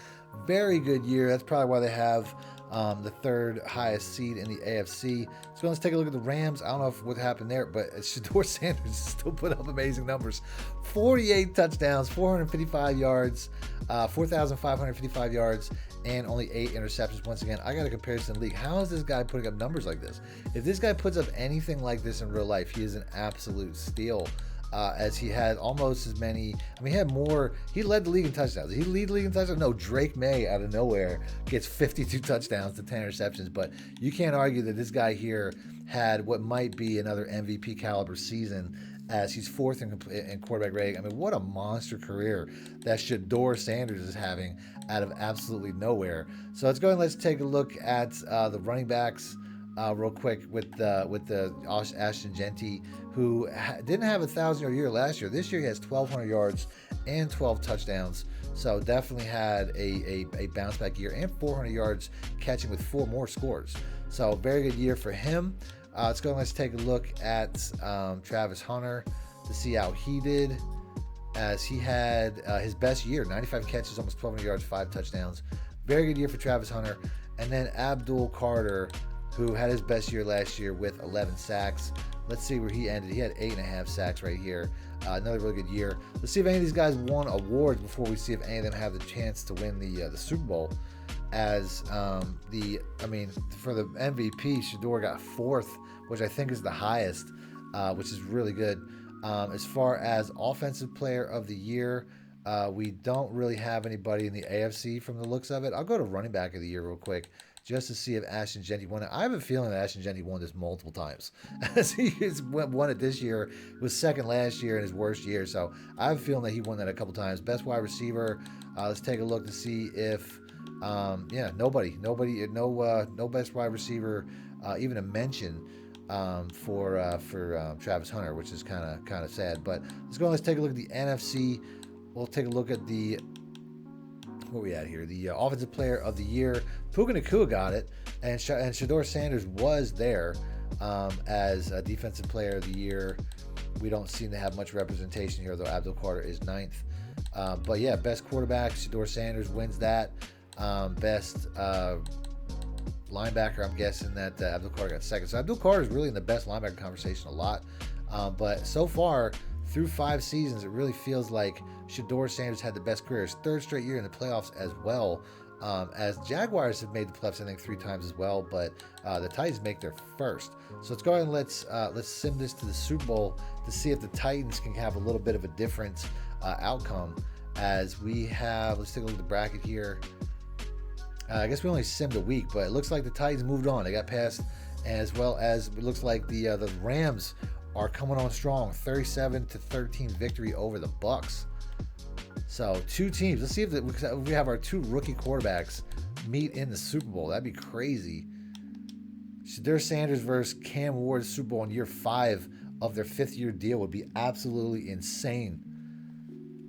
[SPEAKER 1] Very good year. That's probably why they have the 3rd highest seed in the AFC. So let's take a look at the Rams. I don't know what happened there, but Shedeur Sanders still put up amazing numbers. 48 touchdowns, 455 yards, 4,555 yards, and only 8 interceptions. Once again, I got a comparison league. How is this guy putting up numbers like this? If this guy puts up anything like this in real life, he is an absolute steal. As he had almost as many, he had more. He led the league in touchdowns. Did he lead the league in touchdowns? No, Drake May out of nowhere gets 52 touchdowns to 10 interceptions. But you can't argue that this guy here had what might be another MVP caliber season, as he's 4th in quarterback rating. What a monster career that Shedeur Sanders is having out of absolutely nowhere. So let's go and let's take a look at the running backs real quick with the Ashton Jeanty, who didn't have a 1,000-yard year last year. This year he has 1,200 yards and 12 touchdowns. So definitely had a bounce back year, and 400 yards catching with 4 more scores. So very good year for him. Let's go and let's take a look at Travis Hunter to see how he did, as he had his best year, 95 catches, almost 1,200 yards, 5 touchdowns. Very good year for Travis Hunter. And then Abdul Carter, who had his best year last year with 11 sacks. Let's see where he ended. He had 8.5 sacks right here. Another really good year. Let's see if any of these guys won awards before we see if any of them have the chance to win the Super Bowl. As for the MVP, Sheduer got 4th, which I think is the highest, which is really good. As far as Offensive Player of the Year, We don't really have anybody in the AFC from the looks of it. I'll go to running back of the year real quick just to see if Ashton Jeanty won it. I have a feeling that Ashton Jeanty won this multiple times. As he won it this year, was second last year in his worst year. So I have a feeling that he won that a couple times. Best wide receiver. Let's take a look to see if, nobody, no best wide receiver, even a mention for Travis Hunter, which is kind of sad. But let's go and let's take a look at the NFC. We'll take a look at the, where we at here? The Offensive Player of the Year. Puka Nacua got it, and Shedeur Sanders was there as a Defensive Player of the Year. We don't seem to have much representation here, though Abdul Carter is ninth. But yeah, best quarterback, Shedeur Sanders wins that. Best linebacker, I'm guessing that Abdul Carter got second. So Abdul Carter is really in the best linebacker conversation a lot. But so far, through 5 seasons, it really feels like Shedeur Sanders had the best career. His 3rd straight year in the playoffs as well. As Jaguars have made the playoffs, I think 3 times as well, but the Titans make their first. So let's go ahead and let's sim this to the Super Bowl to see if the Titans can have a little bit of a different outcome. As we have, let's take a look at the bracket here. I guess we only simmed a week, but it looks like the Titans moved on. They got past, as well as it looks like the Rams are coming on strong, 37-13 victory over the Bucs. So 2 teams. Let's see if we have our 2 rookie quarterbacks meet in the Super Bowl. That'd be crazy. Shedeur Sanders versus Cam Ward Super Bowl in year 5 of their 5th-year deal would be absolutely insane.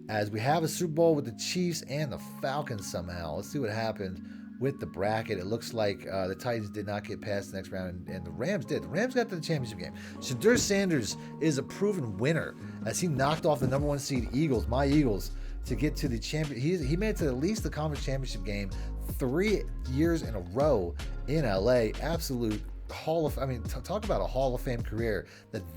[SPEAKER 1] As we have a Super Bowl with the Chiefs and the Falcons somehow. Let's see what happened with the bracket. It looks like the Titans did not get past the next round, and the Rams did. The Rams got to the championship game. Shedeur Sanders is a proven winner as he knocked off the number 1 seed Eagles, my Eagles, to get to the champion. He made it to at least the conference championship game 3 years in a row in LA. Absolute talk about a Hall of Fame career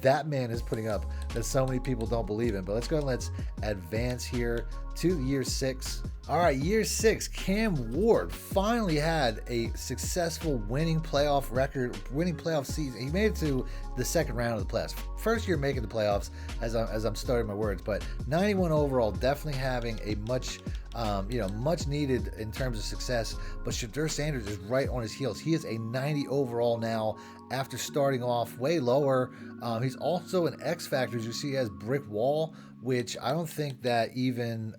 [SPEAKER 1] that man is putting up that so many people don't believe in. But let's go and let's advance here to year 6. All right, year 6, Cam Ward finally had a successful winning playoff season. He made it to the 2nd round of the playoffs. First year making the playoffs, as I'm starting my words, but 91 overall, definitely having a much needed in terms of success. But Shedeur Sanders is right on his heels. He is a 90 overall now after starting off way lower. He's also an X factor, as you see, he has brick wall, which I don't think that even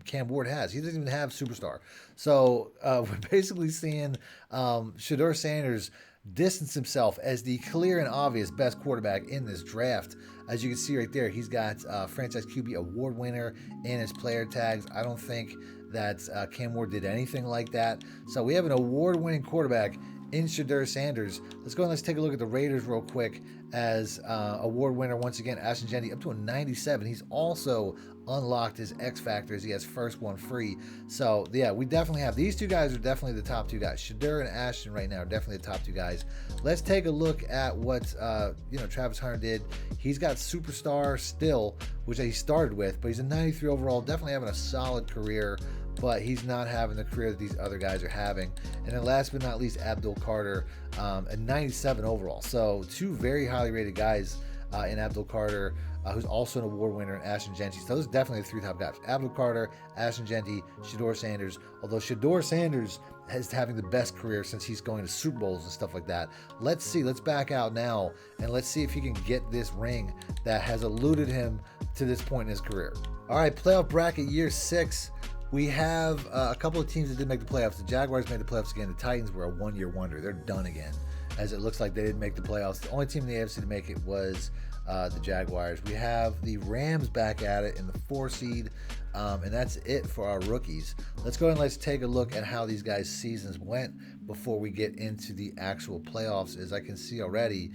[SPEAKER 1] Cam Ward has. He doesn't even have superstar. So we're basically seeing Shedeur Sanders distance himself as the clear and obvious best quarterback in this draft. As you can see right there, he's got franchise QB award winner in his player tags. I don't think that Cam Ward did anything like that. So we have an award-winning quarterback in Shedeur Sanders. Let's go and let's take a look at the Raiders real quick as award winner once again, Ashton Jeanty, up to a 97. He's also unlocked his X factors. He has first one free. So yeah, we definitely have these 2 guys are definitely the top 2 guys. Shedeur and Ashton right now are definitely the top 2 guys. Let's take a look at what Travis Hunter did. He's got superstar still, which he started with, but he's a 93 overall, definitely having a solid career, but he's not having the career that these other guys are having. And then last but not least, Abdul Carter, a 97 overall. So 2 very highly rated guys in Abdul Carter, who's also an award winner, in Ashton Jeanty. So those are definitely the 3 top guys. Abdul Carter, Ashton Jeanty, Shedeur Sanders. Although Shedeur Sanders is having the best career since he's going to Super Bowls and stuff like that. Let's see. Let's back out now, and let's see if he can get this ring that has eluded him to this point in his career. All right, playoff bracket year 6. We have a couple of teams that did make the playoffs. The Jaguars made the playoffs again. The Titans were a 1-year wonder. They're done again, as it looks like they didn't make the playoffs. The only team in the AFC to make it was the Jaguars. We have the Rams back at it in the 4 seed, and that's it for our rookies. Let's go and let's take a look at how these guys' seasons went before we get into the actual playoffs. As I can see already,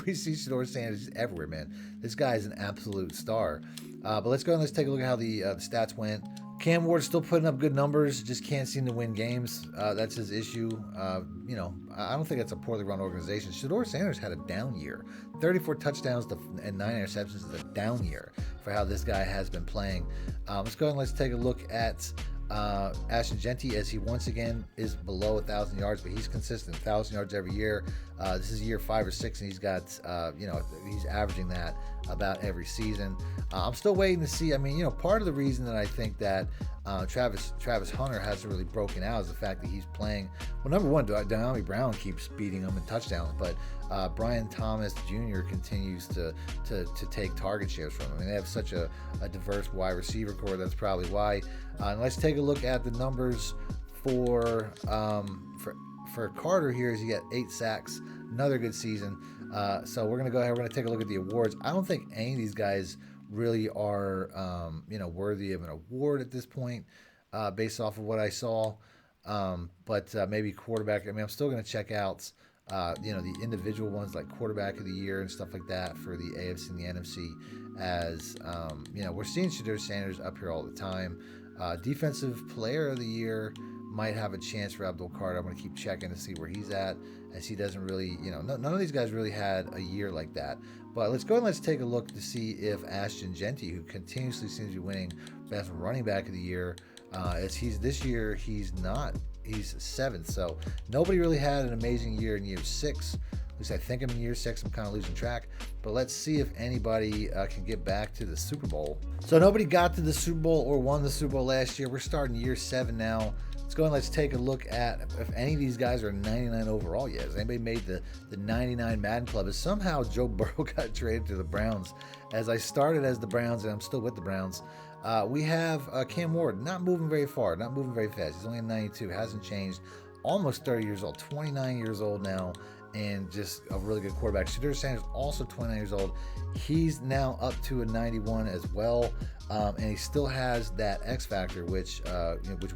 [SPEAKER 1] we see Shedeur Sanders everywhere, man. This guy is an absolute star. But let's go and let's take a look at how the stats went. Cam Ward's still putting up good numbers, just can't seem to win games. That's his issue. I don't think it's a poorly run organization. Shedeur Sanders had a down year. 34 touchdowns and 9 interceptions is a down year for how this guy has been playing. Let's go and let's take a look at Ashton Jeanty, as he once again is below 1,000 yards, but he's consistent, 1,000 yards every year. This is year 5 or 6, and he's got, he's averaging that about every season. I'm still waiting to see. I mean, part of the reason that I think that Travis Hunter hasn't really broken out is the fact that he's playing. Well, number one, Dyami Brown keeps beating him in touchdowns, but Brian Thomas Jr. continues to take target shares from him. I mean, they have such a diverse wide receiver core. That's probably why. And let's take a look at the numbers for Carter here. Is he got 8 sacks, another good season. So we're gonna go ahead. We're gonna take a look at the awards. I don't think any of these guys really are worthy of an award at this point, based off of what I saw. But maybe quarterback. I mean, I'm still gonna check out the individual ones like quarterback of the year and stuff like that for the AFC and the NFC. As we're seeing Shedeur Sanders up here all the time. Defensive player of the year might have a chance for Abdul. I'm going to keep checking to see where he's at, as he doesn't really, none of these guys really had a year like that. But let's go and let's take a look to see if Ashton, Jeanty, who continuously seems to be winning best running back of the year, as this year he's 7th. So nobody really had an amazing year in year 6. At least I think I'm in year 6. I'm kind of losing track. But let's see if anybody can get back to the Super Bowl. So nobody got to the Super Bowl or won the Super Bowl last year. We're starting year 7 now. Let's go and let's take a look at if any of these guys are 99 overall yet. Has anybody made the 99 Madden Club? As somehow Joe Burrow got traded to the Browns. As I started as the Browns, and I'm still with the Browns. We have Cam Ward, not moving very far, not moving very fast. He's only a 92, hasn't changed. Almost 30 years old, 29 years old now, and just a really good quarterback. Shedeur Sanders, also 29 years old. He's now up to a 91 as well, and he still has that X factor, which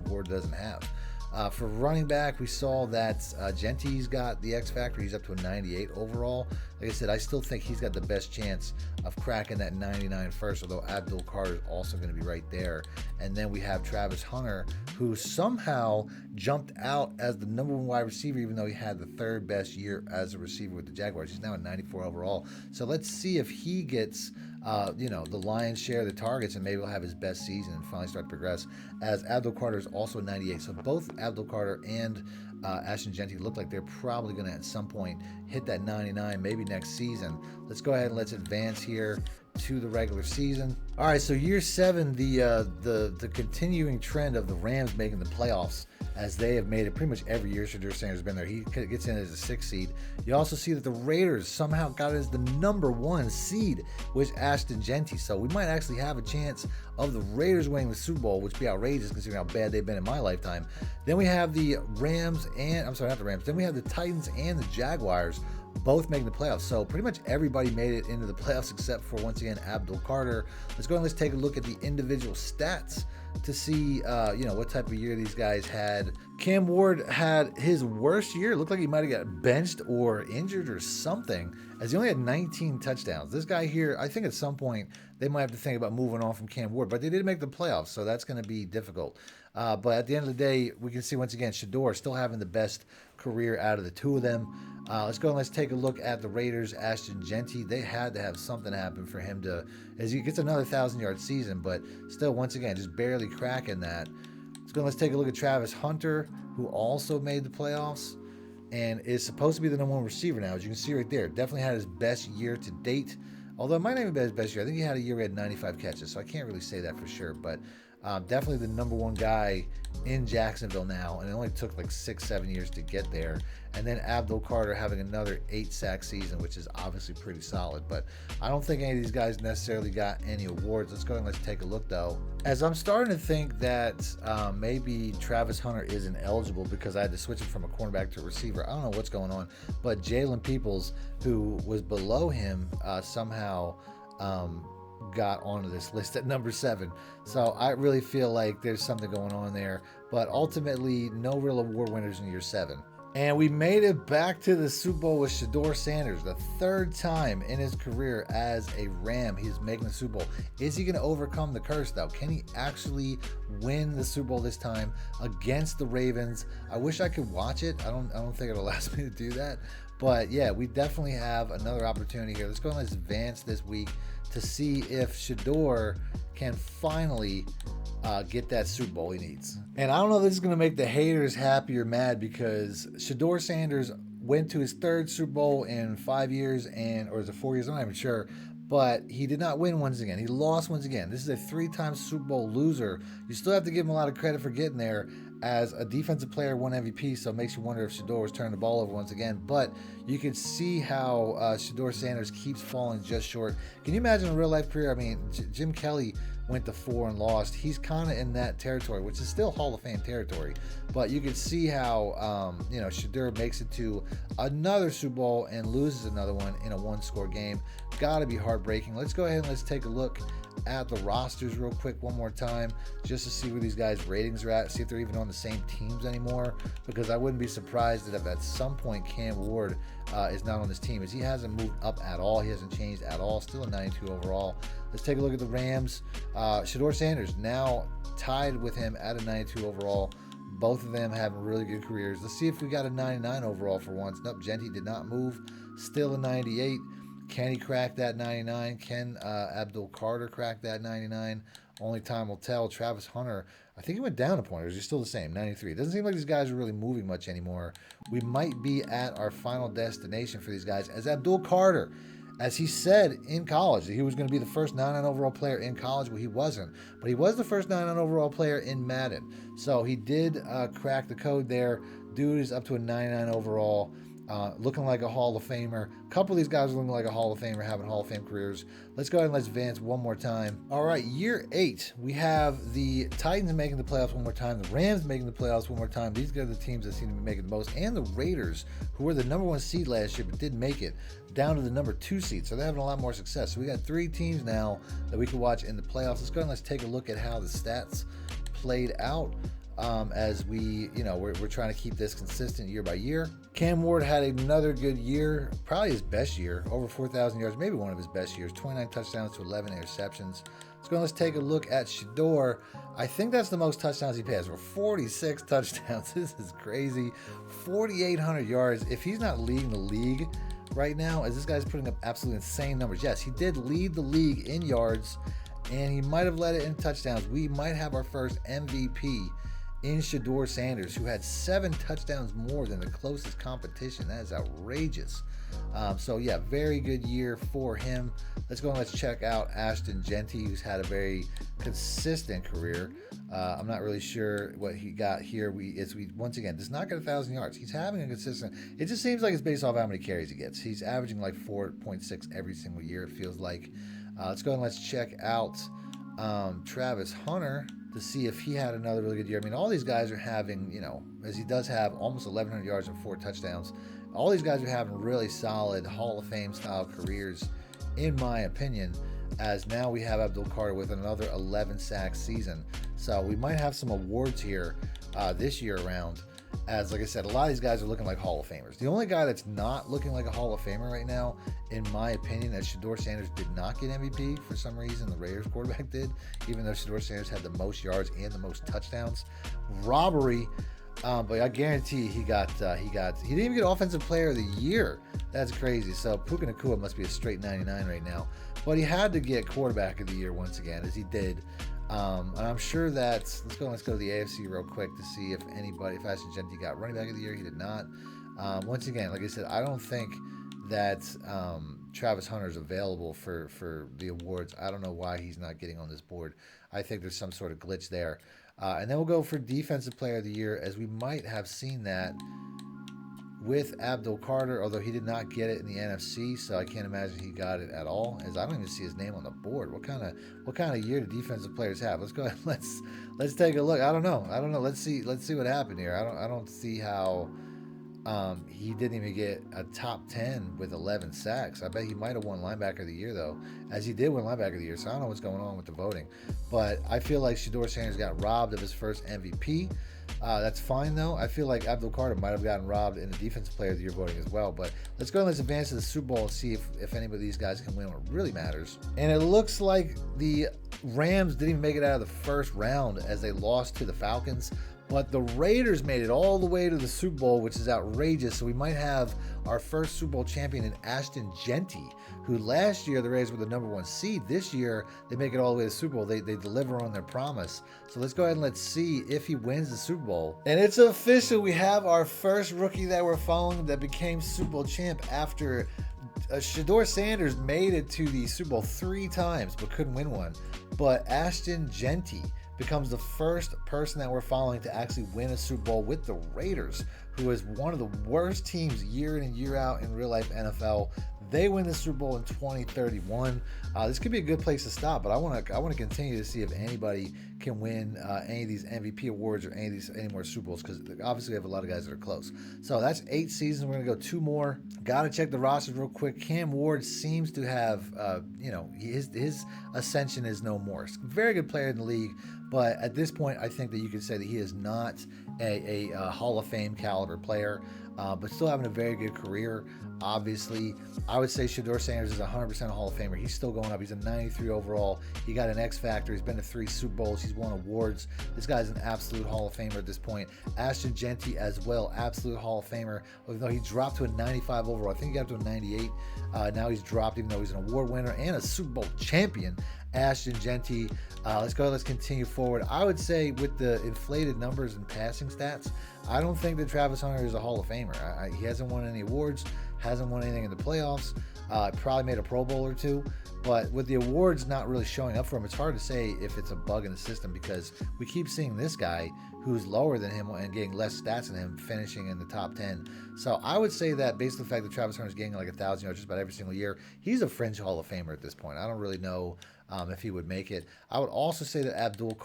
[SPEAKER 1] Ward doesn't have. For running back, we saw that Jeanty's got the X factor. He's up to a 98 overall. Like I said, I still think he's got the best chance of cracking that 99 first, although Abdul is also going to be right there. And then we have Travis Hunter, who somehow jumped out as the number 1 wide receiver, even though he had the 3rd best year as a receiver with the Jaguars. He's now at 94 overall. So let's see if he gets the lion's share of the targets, and maybe he'll have his best season and finally start to progress, as Abdul is also 98. So both Abdul and Ashton Jeanty look like they're probably going to at some point hit that 99, maybe next season. Let's go ahead and let's advance here to the regular season. All right, so year 7, the continuing trend of the Rams making the playoffs, as they have made it pretty much every year. Shedeur Sanders has been there. He gets in as a 6th seed. You also see that the Raiders somehow got as the number 1 seed with Ashton Jeanty. So we might actually have a chance of the Raiders winning the Super Bowl, which would be outrageous considering how bad they've been in my lifetime. Then we have the Rams and, I'm sorry, not the Rams. Then we have the Titans and the Jaguars both making the playoffs. So pretty much everybody made it into the playoffs except for, once again, Abdul. Let's go and let's take a look at the individual stats to see what type of year these guys had. Cam Ward had his worst year. It looked like he might have got benched or injured or something, as he only had 19 touchdowns. This guy here, I think at some point they might have to think about moving on from Cam Ward, but they did make the playoffs, so that's going to be difficult. But at the end of the day, we can see once again Sheduer still having the best career out of the 2 of them. Let's go and let's take a look at the Raiders. Ashton Jeanty, they had to have something happen for him to, as he gets another 1,000-yard season, but still, once again, just barely cracking that. Let's go and let's take a look at Travis Hunter, who also made the playoffs and is supposed to be the number 1 receiver now. As you can see right there, definitely had his best year to date. Although it might not even be his best year. I think he had a year where he had 95 catches, so I can't really say that for sure. But definitely the number 1 guy in Jacksonville now, and it only took like 6-7 years to get there. And then Abdul having another 8-sack season, which is obviously pretty solid. But I don't think any of these guys necessarily got any awards. Let's go and let's take a look, though. As I'm starting to think that maybe Travis Hunter isn't eligible because I had to switch him from a cornerback to a receiver. I don't know what's going on. But Jalen Peoples, who was below him, somehow got onto this list at number 7. So I really feel like there's something going on there. But ultimately, no real award winners in year 7. And we made it back to the Super Bowl with Shedeur Sanders, the 3rd time in his career as a Ram. He's making the Super Bowl. Is he going to overcome the curse, though? Can he actually win the Super Bowl this time against the Ravens? I wish I could watch it. I don't think it allows me to do that. But yeah, we definitely have another opportunity here. Let's go and let's advance this week to see if Sheduer can finally get that Super Bowl he needs. And I don't know if this is going to make the haters happy or mad, because Shedeur Sanders went to his third Super Bowl in 5 years, or is it 4 years? I'm not even sure. But he did not win once again. He lost once again. This is a 3-time Super Bowl loser. You still have to give him a lot of credit for getting there. As a defensive player, won MVP, so it makes you wonder if Sheduer was turning the ball over once again. But you can see how Shedeur Sanders keeps falling just short. Can you imagine a real-life career? I mean, Jim Kelly went to 4 and lost. He's kind of in that territory, which is still Hall of Fame territory. But you can see how, Sheduer makes it to another Super Bowl and loses another one in a one-score game. Got to be heartbreaking. Let's go ahead and let's take a look at the rosters real quick one more time, just to see where these guys' ratings are at, see if they're even on the same teams anymore, because I wouldn't be surprised that if at some point Cam Ward is not on this team, as he hasn't moved up at all. He hasn't changed at all. Still a 92 overall. Let's take a look at the Rams. Shedeur Sanders now tied with him at a 92 overall. Both of them having really good careers. Let's see if we got a 99 overall for once. Nope, Jeanty did not move. Still a 98. Can he crack that 99? Can Abdul crack that 99? Only time will tell. Travis Hunter, I think he went down a point, or is he still the same? 93. It doesn't seem like these guys are really moving much anymore. We might be at our final destination for these guys, as Abdul, as he said in college, that he was going to be the first 99 overall player in college. Well, he wasn't, but he was the first 99 overall player in Madden. So he did crack the code there. Dude is up to a 99 overall. Looking like a Hall of Famer. A couple of these guys are looking like a Hall of Famer, having Hall of Fame careers. Let's go ahead and let's advance one more time. All right, year 8, we have the Titans making the playoffs one more time, the Rams making the playoffs one more time. These are the teams that seem to be making the most, and the Raiders, who were the #1 seed last year but didn't make it, down to the #2 seed. So they're having a lot more success. So we got 3 teams now that we can watch in the playoffs. Let's go ahead and let's take a look at how the stats played out. As we're trying to keep this consistent year by year. Cam Ward had another good year, probably his best year, over 4,000 yards, maybe one of his best years, 29 touchdowns to 11 interceptions. Let's go and let's take a look at Sheduer. I think that's the most touchdowns he passed, for 46 touchdowns. This is crazy. 4,800 yards. If he's not leading the league right now, as this guy's putting up absolutely insane numbers. Yes, he did lead the league in yards, and he might have led it in touchdowns. We might have our first MVP in Shedeur Sanders, who had 7 touchdowns more than the closest competition. That is outrageous. So yeah, very good year for him. Let's go and let's check out Ashton, Jeanty, who's had a very consistent career. I'm not really sure what he got here. We once again does not get 1,000 yards. He's having a consistent. It just seems like it's based off how many carries he gets. He's averaging like 4.6 every single year, it feels like. Let's go and let's check out Travis Hunter to see if he had another really good year. I mean, all these guys are having, as he does have almost 1,100 yards and 4 touchdowns, all these guys are having really solid Hall of Fame style careers, in my opinion, as now we have Abdul with another 11 sack season. So we might have some awards here this year around, as like I said, a lot of these guys are looking like Hall of Famers. The only guy that's not looking like a Hall of Famer right now, in my opinion, as Shedeur Sanders did not get MVP for some reason. The Raiders quarterback did, even though Shedeur Sanders had the most yards and the most touchdowns. Robbery, but I guarantee he didn't even get Offensive Player of the Year. That's crazy. So Puka Nacua must be a straight 99 right now. But he had to get Quarterback of the Year once again, as he did. And I'm sure let's go to the AFC real quick to see if Ashton Jeanty got Running Back of the Year. He did not. Once again, like I said, I don't think that Travis Hunter is available for the awards. I don't know why he's not getting on this board. I think there's some sort of glitch there. And then we'll go for Defensive Player of the Year, as we might have seen that with Abdul, although he did not get it in the NFC, so I can't imagine he got it at all, as I don't even see his name on the board. What kind of year do defensive players have? Let's go ahead. Let's take a look. I don't know. Let's see what happened here. I don't see how he didn't even get a top 10 with 11 sacks. I bet he might have won Linebacker of the Year, though, as he did win Linebacker of the Year. So I don't know what's going on with the voting, but I feel like Shedeur Sanders got robbed of his first MVP. That's fine, though. I feel like Abdul might have gotten robbed in the Defensive Player of the Year voting as well. But let's go and let's advance to the Super Bowl and see if any of these guys can win what really matters. And it looks like the Rams didn't even make it out of the first round, as they lost to the Falcons But the Raiders made it all the way to the Super Bowl, which is outrageous. So we might have our first Super Bowl champion in Ashton Jeanty, who last year the Raiders were the #1 seed. This year they make it all the way to the Super Bowl. They deliver on their promise. So let's go ahead and let's see if he wins the Super Bowl. And it's official. We have our first rookie that we're following that became Super Bowl champ after Shedeur Sanders made it to the Super Bowl 3 times but couldn't win one. But Ashton Jeanty becomes the first person that we're following to actually win a Super Bowl with the Raiders, who is one of the worst teams year in and year out in real life NFL. They win the Super Bowl in 2031. This could be a good place to stop, but I want to continue to see if anybody can win any of these MVP awards or any more Super Bowls, because obviously we have a lot of guys that are close. So that's 8 seasons. We're gonna go 2 more. Got to check the rosters real quick. Cam Ward seems to have, his ascension is no more. Very good player in the league, but at this point, I think that you could say that he is not a Hall of Fame caliber player, but still having a very good career. Obviously, I would say Shedeur Sanders is 100% a Hall of Famer. He's still going up. He's a 93 overall. He got an X Factor. He's been to 3 Super Bowls. He's won awards. This guy's an absolute Hall of Famer at this point. Ashton Jeanty as well, absolute Hall of Famer. Even though he dropped to a 95 overall, I think he got up to a 98. Now he's dropped, even though he's an award winner and a Super Bowl champion. Ashton Jeanty. Let's go. Let's continue forward. I would say with the inflated numbers and passing stats, I don't think that Travis Hunter is a Hall of Famer. He hasn't won any awards, hasn't won anything in the playoffs. Probably made a Pro Bowl or 2, but with the awards not really showing up for him, it's hard to say if it's a bug in the system, because we keep seeing this guy who's lower than him and getting less stats than him finishing in the top 10. So I would say that based on the fact that Travis Hunter is getting like 1,000 yards just about every single year, he's a fringe Hall of Famer at this point. I don't really know if he would make it. I would also say that Abdul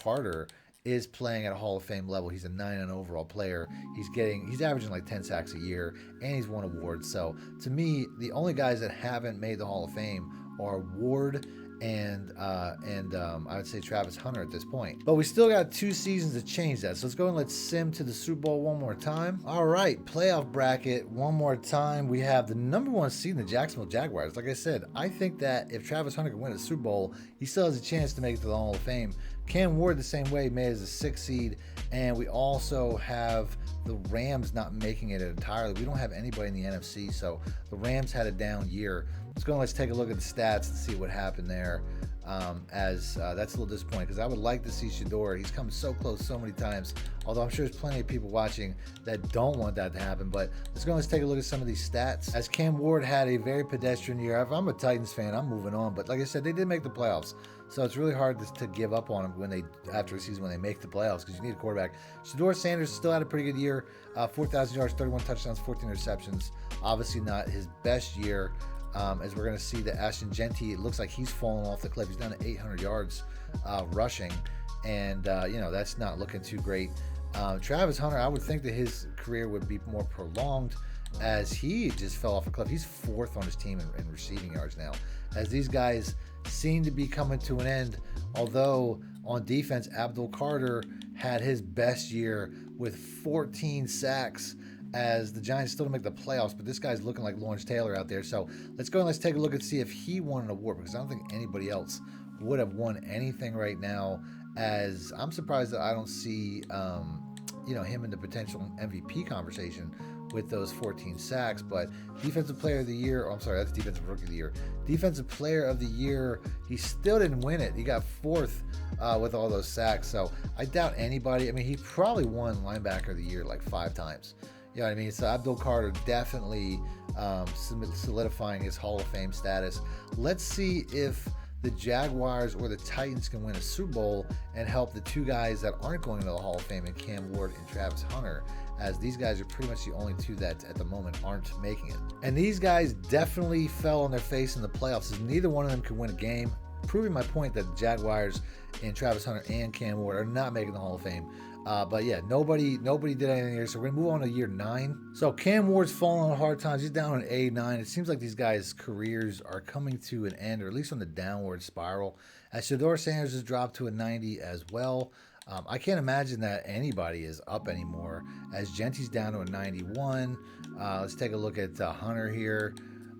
[SPEAKER 1] is playing at a Hall of Fame level. He's a 9 overall player. He's averaging like 10 sacks a year, and he's won awards. So to me, the only guys that haven't made the Hall of Fame are Ward and I would say Travis Hunter at this point. But we still got 2 seasons to change that. So let's go and let's sim to the Super Bowl one more time. All right, playoff bracket one more time. We have the #1 seed in the Jacksonville Jaguars. Like I said, I think that if Travis Hunter can win a Super Bowl, he still has a chance to make it to the Hall of Fame. Cam Ward the same way, made as a 6th seed. And we also have the Rams not making it entirely. We don't have anybody in the NFC, so the Rams had a down year. Let's take a look at the stats and see what happened there. That's a little disappointing, because I would like to see Sheduer. He's come so close so many times, although I'm sure there's plenty of people watching that don't want that to happen. But let's take a look at some of these stats. As Cam Ward had a very pedestrian year. If I'm a Titans fan, I'm moving on. But like I said, they did make the playoffs, so it's really hard to give up on them after a season when they make the playoffs, because you need a quarterback. Shedeur Sanders still had a pretty good year, 4,000 yards, 31 touchdowns, 14 interceptions. Obviously not his best year. As we're going to see that Ashton Jeanty, it looks like he's fallen off the cliff. He's down to 800 yards rushing, and that's not looking too great. Travis Hunter, I would think that his career would be more prolonged, as he just fell off a cliff. He's 4th on his team in receiving yards now, as these guys seem to be coming to an end. Although on defense, Abdul had his best year with 14 sacks, as the Giants still don't make the playoffs, but this guy's looking like Lawrence Taylor out there. So let's go and let's take a look and see if he won an award, because I don't think anybody else would have won anything right now, as I'm surprised that I don't see him in the potential MVP conversation with those 14 sacks. But Defensive Player of the Year, that's Defensive Rookie of the Year. Defensive Player of the Year, he still didn't win it. He got 4th with all those sacks. So I doubt anybody. I mean, he probably won Linebacker of the Year like 5 times. You know what I mean? So Abdul definitely solidifying his Hall of Fame status. Let's see if the Jaguars or the Titans can win a Super Bowl and help the 2 guys that aren't going into the Hall of Fame, in Cam Ward and Travis Hunter, as these guys are pretty much the only 2 that at the moment aren't making it. And these guys definitely fell on their face in the playoffs, as neither one of them could win a game, proving my point that the Jaguars and Travis Hunter and Cam Ward are not making the Hall of Fame. But yeah, nobody did anything here. So we're gonna move on to year 9. So Cam Ward's falling on hard times. He's down on A9. It seems like these guys' careers are coming to an end, or at least on the downward spiral. As Shedeur Sanders has dropped to a 90 as well. I can't imagine that anybody is up anymore, as Jeanty's down to a 91. Let's take a look at Hunter here.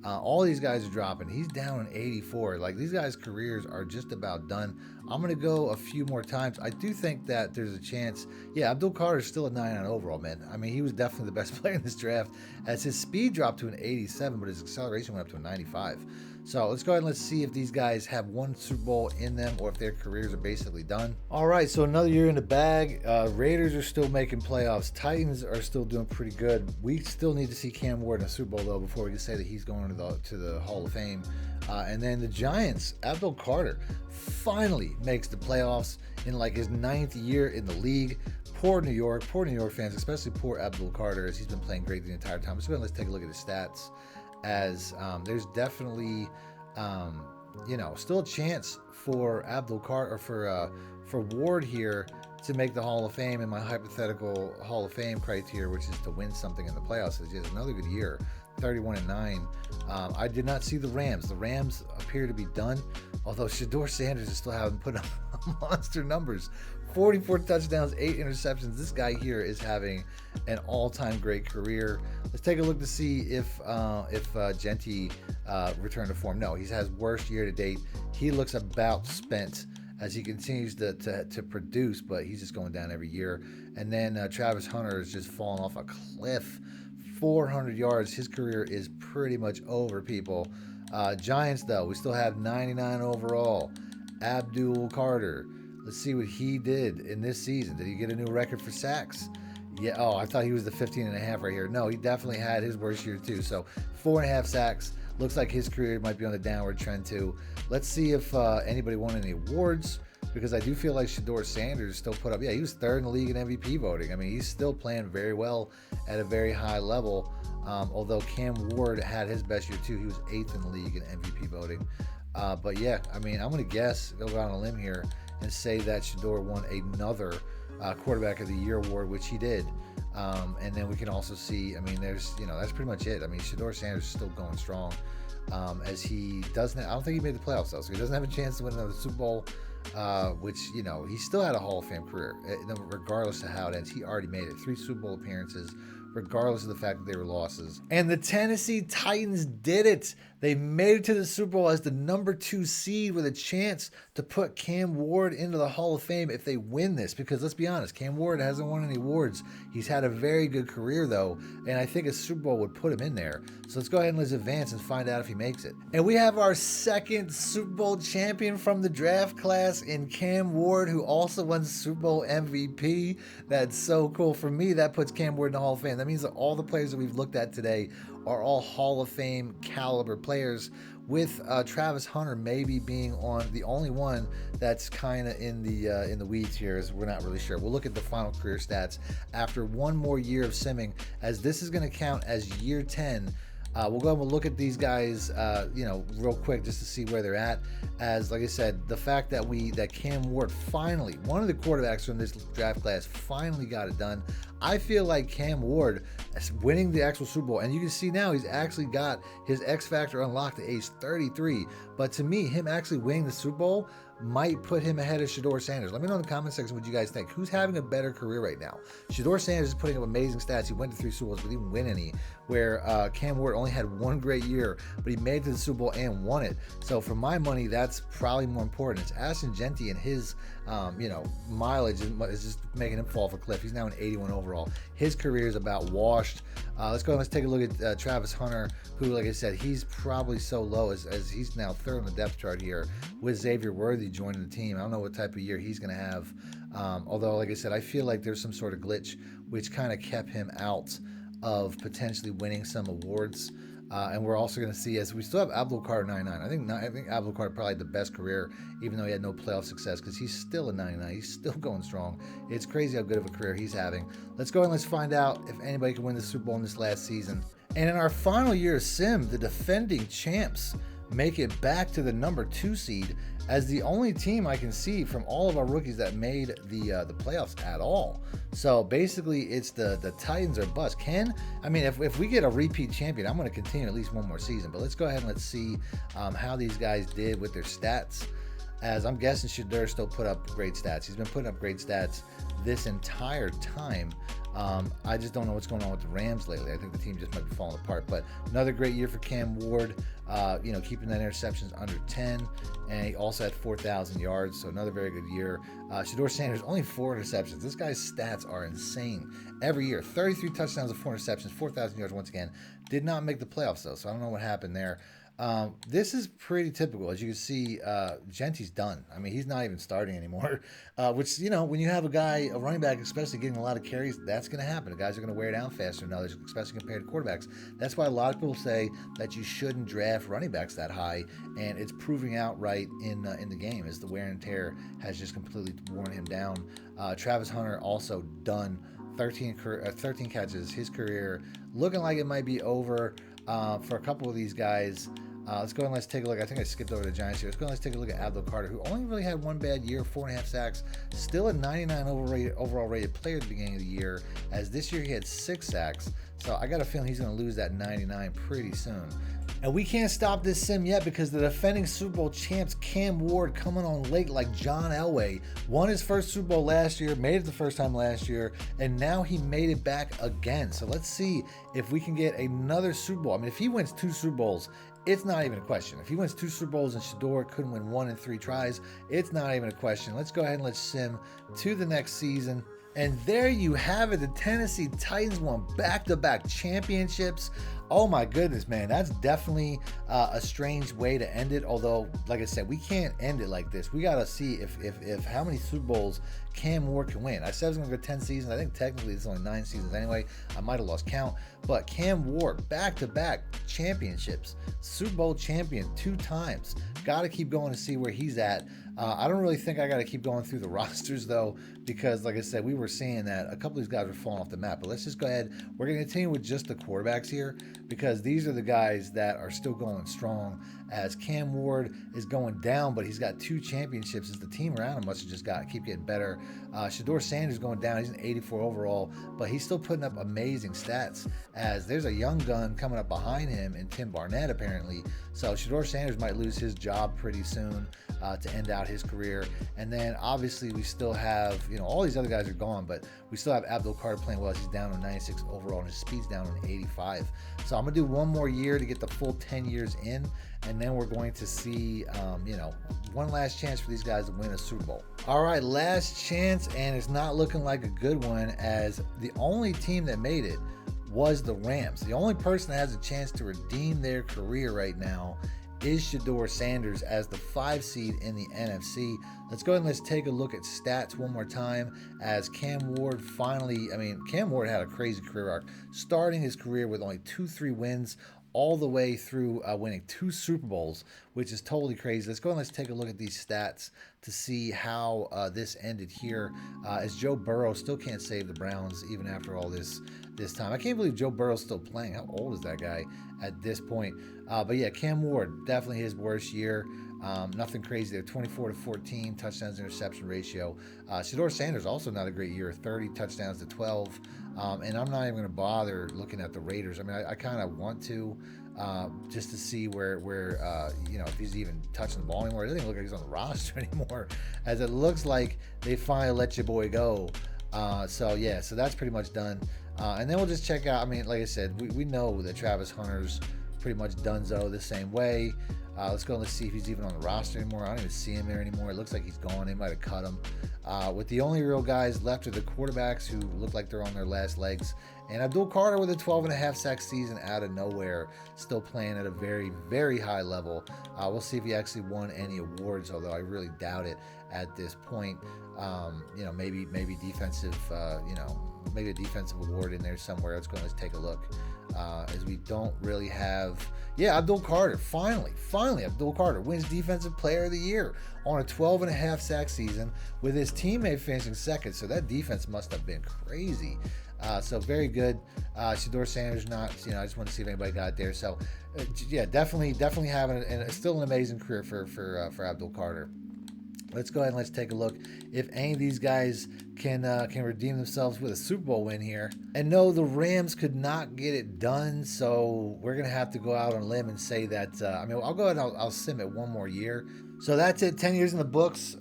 [SPEAKER 1] All these guys are dropping. He's down in 84. Like, these guys' careers are just about done. I'm going to go a few more times. I do think that there's a chance. Yeah, Abdul Carter is still a 99 overall, man. I mean, he was definitely the best player in this draft, as his speed dropped to an 87, but his acceleration went up to a 95. So let's go ahead and let's see if these guys have one Super Bowl in them or if their careers are basically done. All right, so another year in the bag. Raiders are still making playoffs. Titans are still doing pretty good. We still need to see Cam Ward in a Super Bowl, though, before we can say that he's going to the Hall of Fame. And then the Giants, Abdul Carter finally makes the playoffs in like his 9th year in the league. Poor New York fans, especially poor Abdul Carter, as he's been playing great the entire time. So let's take a look at his stats. As there's definitely, still a chance for Abdul Carter, or for Ward here to make the Hall of Fame in my hypothetical Hall of Fame criteria, which is to win something in the playoffs. It's just another good year, 31-9. I did not see the Rams. The Rams appear to be done, although Shedeur Sanders is still having put up monster numbers. 44 touchdowns, 8 interceptions. This guy here is having an all-time great career. Let's take a look to see if Jeanty returned to form. No, he has worst year to date. He looks about spent as he continues to produce, but he's just going down every year. And then Travis Hunter is just falling off a cliff. 400 yards. His career is pretty much over, people. Giants, though, we still have 99 overall. Abdul Carter. Let's see what he did in this season. Did he get a new record for sacks? Yeah. Oh, I thought he was the 15.5 right here. No, he definitely had his worst year too. So 4.5 sacks. Looks like his career might be on a downward trend too. Let's see if anybody won any awards, because I do feel like Shedeur Sanders still put up. Yeah, he was 3rd in the league in MVP voting. I mean, he's still playing very well at a very high level. Although Cam Ward had his best year too. He was 8th in the league in MVP voting. But yeah, I mean, I'm going to guess, go out on a limb here, and say that Sheduer won another Quarterback of the Year award, which he did. And then we can also see, I mean, there's, that's pretty much it. I mean, Shedeur Sanders is still going strong, as he doesn't, I don't think he made the playoffs though, so he doesn't have a chance to win another Super Bowl, which, he still had a Hall of Fame career, regardless of how it ends. He already made it. 3 Super Bowl appearances, regardless of the fact that they were losses. And the Tennessee Titans did it. They made it to the Super Bowl as the number 2 seed with a chance to put Cam Ward into the Hall of Fame if they win this. Because let's be honest, Cam Ward hasn't won any awards. He's had a very good career though, and I think a Super Bowl would put him in there. So let's go ahead and let's advance and find out if he makes it. And we have our 2nd Super Bowl champion from the draft class in Cam Ward, who also won Super Bowl MVP. That's so cool. For me, that puts Cam Ward in the Hall of Fame. That means that all the players that we've looked at today are all Hall of Fame caliber players, with Travis Hunter maybe being on the only one that's kind of in the weeds here, as we're not really sure. We'll look at the final career stats after one more year of simming, as this is going to count as year 10. We'll go and we'll look at these guys, real quick, just to see where they're at. As, like I said, the fact that Cam Ward finally, one of the quarterbacks from this draft class, finally got it done. I feel like Cam Ward winning the actual Super Bowl, and you can see now he's actually got his X Factor unlocked at age 33. But to me, him actually winning the Super Bowl might put him ahead of Shedeur Sanders. Let me know in the comment section what you guys think. Who's having a better career right now? Shedeur Sanders is putting up amazing stats. He went to 3 Super Bowls, but he didn't win any, where Cam Ward only had 1 great year, but he made it to the Super Bowl and won it. So for my money, that's probably more important. It's Ashton, Jeanty, and his mileage is just making him fall off a cliff. He's now an 81 overall. His career is about washed. Let's go and let's take a look at Travis Hunter, who, like I said, he's probably so low as he's now 3rd on the depth chart here, with Xavier Worthy joining the team. I don't know what type of year he's going to have. Although, like I said, I feel like there's some sort of glitch which kind of kept him out of potentially winning some awards. And we're also going to see, as we still have Abdul Carter 99. I think Abdul Carter probably had the best career, even though he had no playoff success, because he's still a 99. He's still going strong. It's crazy how good of a career he's having. Let's go and let's find out if anybody can win the Super Bowl in this last season. And in our final year of sim, the defending champs make it back to the number 2 seed as the only team I can see from all of our rookies that made the playoffs at all. So basically, it's the Titans or bust. If we get a repeat champion, I'm going to continue at least one more season. But let's go ahead and let's see how these guys did with their stats. as I'm guessing Sheduer still put up great stats. He's been putting up great stats this entire time. I just don't know what's going on with the Rams lately. I think the team just might be falling apart. But another great year for Cam Ward, keeping that interceptions under 10. And he also had 4,000 yards, so another very good year. Shedeur Sanders, only 4 interceptions. This guy's stats are insane. Every year, 33 touchdowns and 4 interceptions, 4,000 yards once again. Did not make the playoffs, though, so I don't know what happened there. This is pretty typical. As you can see, Jeanty's done. I mean, he's not even starting anymore, which, when you have a running back, especially getting a lot of carries, that's going to happen. The guys are going to wear down faster than others, especially compared to quarterbacks. That's why a lot of people say that you shouldn't draft running backs that high, and it's proving out right in the game as the wear and tear has just completely worn him down. Travis Hunter also done. 13 catches. His career looking like it might be over for a couple of these guys. Let's go and let's take a look. I think I skipped over the Giants here. Let's go and let's take a look at Abdul, who only really had one bad year, 4.5 sacks, still a 99 overall rated player at the beginning of the year, as this year he had 6 sacks. So I got a feeling he's going to lose that 99 pretty soon. And we can't stop this sim yet because the defending Super Bowl champs Cam Ward coming on late like John Elway. Won his first Super Bowl last year, made it the first time last year, and now he made it back again. So let's see if we can get another Super Bowl. I mean, if he wins 2 Super Bowls, it's not even a question. If he wins 2 Super Bowls and Sheduer couldn't win 1 in 3 tries, it's not even a question. Let's go ahead and let's sim to the next season. And there you have it. The Tennessee Titans won back-to-back championships. Oh my goodness, man. That's definitely a strange way to end it. Although, like I said, we can't end it like this. We got to see if how many Super Bowls Cam Ward can win. I said I was going to go 10 seasons. I think technically it's only 9 seasons anyway. I might have lost count. But Cam Ward, back-to-back championships. Super Bowl champion 2 times. Got to keep going to see where he's at. I don't really think I got to keep going through the rosters, though, because, like I said, we were seeing that a couple of these guys were falling off the map. But let's just go ahead. We're going to continue with just the quarterbacks here because these are the guys that are still going strong, as Cam Ward is going down, but he's got 2 championships as the team around him must have just keep getting better. Shedeur Sanders going down. He's an 84 overall, but he's still putting up amazing stats, as there's a young gun coming up behind him in Tim Barnett, apparently. So Shedeur Sanders might lose his job pretty soon to end out his career. And then obviously we still have, all these other guys are gone, but we still have Abdul playing well. He's down to 96 overall and his speed's down to 85. So I'm gonna do 1 more year to get the full 10 years in, and then we're going to see, one last chance for these guys to win a Super Bowl. All right, last chance, and it's not looking like a good one, as the only team that made it was the Rams. The only person that has a chance to redeem their career right now is Shedeur Sanders as the 5 seed in the NFC. Let's go ahead and let's take a look at stats one more time, as Cam Ward Cam Ward had a crazy career arc, starting his career with only 2-3 wins all the way through winning 2 Super Bowls, which is totally crazy. Let's go and let's take a look at these stats to see how this ended here, as Joe Burrow still can't save the Browns even after all this time. I can't believe Joe Burrow's still playing. How old is that guy at this point? But yeah, Cam Ward, definitely his worst year. Nothing crazy there. 24-14 touchdowns interception ratio. Shedeur Sanders also not a great year. 30 touchdowns to 12. And I'm not even going to bother looking at the Raiders. I mean, I kind of want to, just to see where if he's even touching the ball anymore. It doesn't even look like he's on the roster anymore, as it looks like they finally let your boy go. So that's pretty much done. And then we'll just check out. I mean, like I said, we know that Travis Hunter's pretty much donezo the same way. Let's go and let's see if he's even on the roster anymore. I don't even see him there anymore. It looks like he's gone. They might have cut him. With the only real guys left are the quarterbacks, who look like they're on their last legs. And Abdul with a 12.5 sack season out of nowhere, still playing at a very, very high level. We'll see if he actually won any awards, although I really doubt it at this point. Maybe defensive, maybe a defensive award in there somewhere. Let's take a look. As we don't really have, Abdul finally Abdul wins Defensive Player of the Year on a 12.5 sack season, with his teammate finishing second. So that defense must have been crazy. So very good. Shedeur Sanders not, I just want to see if anybody got there. So definitely having still an amazing career for Abdul. Let's go ahead and let's take a look if any of these guys can redeem themselves with a Super Bowl win here. And no, the Rams could not get it done, so we're gonna have to go out on a limb and say that. I mean, I'll go ahead and I'll sim it one more year. So that's it. 10 years in the books.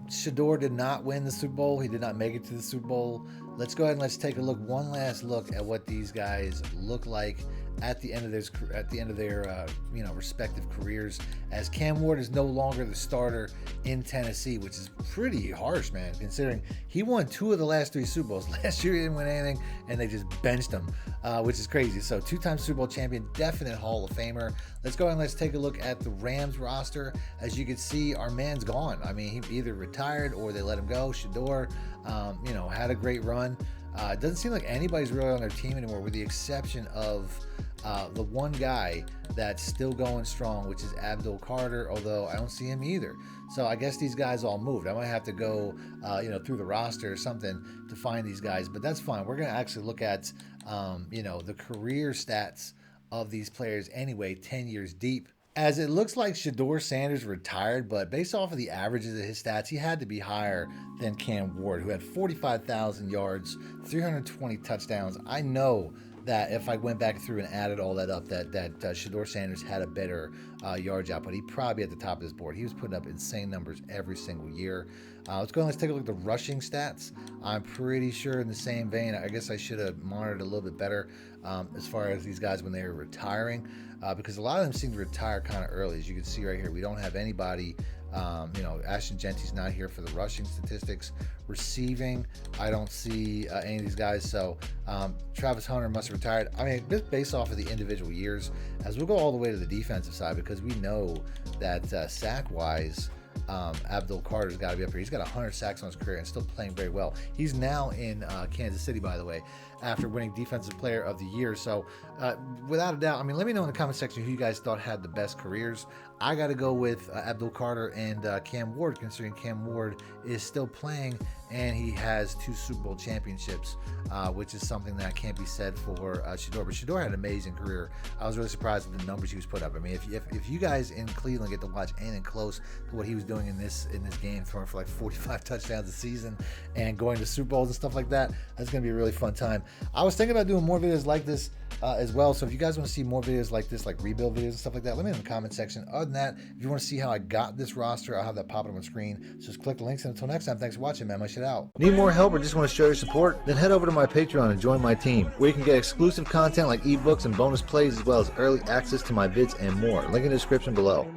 [SPEAKER 1] Sheduer did not win the Super Bowl. He did not make it to the Super Bowl. Let's go ahead and let's take a look, one last look at what these guys look like at the end of their respective careers, as Cam Ward is no longer the starter in Tennessee, which is pretty harsh, man, considering he won 2 of the last 3 Super Bowls. Last year he didn't win anything, and they just benched him, which is crazy. So 2-time Super Bowl champion, definite Hall of Famer. Let's go ahead and let's take a look at the Rams roster. As you can see, our man's gone. I mean, he either retired or they let him go. Sheduer, had a great run. It doesn't seem like anybody's really on their team anymore, with the exception of the one guy that's still going strong, which is Abdul, although I don't see him either. So I guess these guys all moved. I might have to go through the roster or something to find these guys, but that's fine. We're going to actually look at the career stats of these players anyway, 10 years deep. As it looks like Shedeur Sanders retired, but based off of the averages of his stats, he had to be higher than Cam Ward, who had 45,000 yards, 320 touchdowns. I know that if I went back through and added all that up, that Shedeur Sanders had a better yards output. He'd probably be at the top of this board. He was putting up insane numbers every single year. Let's go and let's take a look at the rushing stats. I'm pretty sure in the same vein, I guess I should have monitored a little bit better as far as these guys when they were retiring, because a lot of them seem to retire kind of early. As you can see right here, we don't have anybody. Ashton, Jeanty's not here for the rushing statistics. Receiving, I don't see any of these guys. So Travis Hunter must have retired. I mean, just based off of the individual years, as we'll go all the way to the defensive side, because we know that sack-wise, Abdul Carter's got to be up here. He's got 100 sacks on his career and still playing very well. He's now in Kansas City, by the way, after winning Defensive Player of the Year. So without a doubt, I mean, let me know in the comment section who you guys thought had the best careers. I got to go with Abdul Carter and Cam Ward, considering Cam Ward is still playing and he has 2 Super Bowl championships, which is something that can't be said for Sheduer. But Sheduer had an amazing career. I was really surprised with the numbers he was put up. I mean, if you guys in Cleveland get to watch anything close to what he was doing in this game, throwing for like 45 touchdowns a season and going to Super Bowls and stuff like that, that's going to be a really fun time. I was thinking about doing more videos like this as well. So if you guys want to see more videos like this, like rebuild videos and stuff like that, let me know in the comment section. Other than that, if you want to see how I got this roster, I'll have that popping on the screen. So just click the links. And until next time, thanks for watching, man. My shit out. Need more help or just want to show your support? Then head over to my Patreon and join my team, where you can get exclusive content like ebooks and bonus plays, as well as early access to my vids and more. Link in the description below.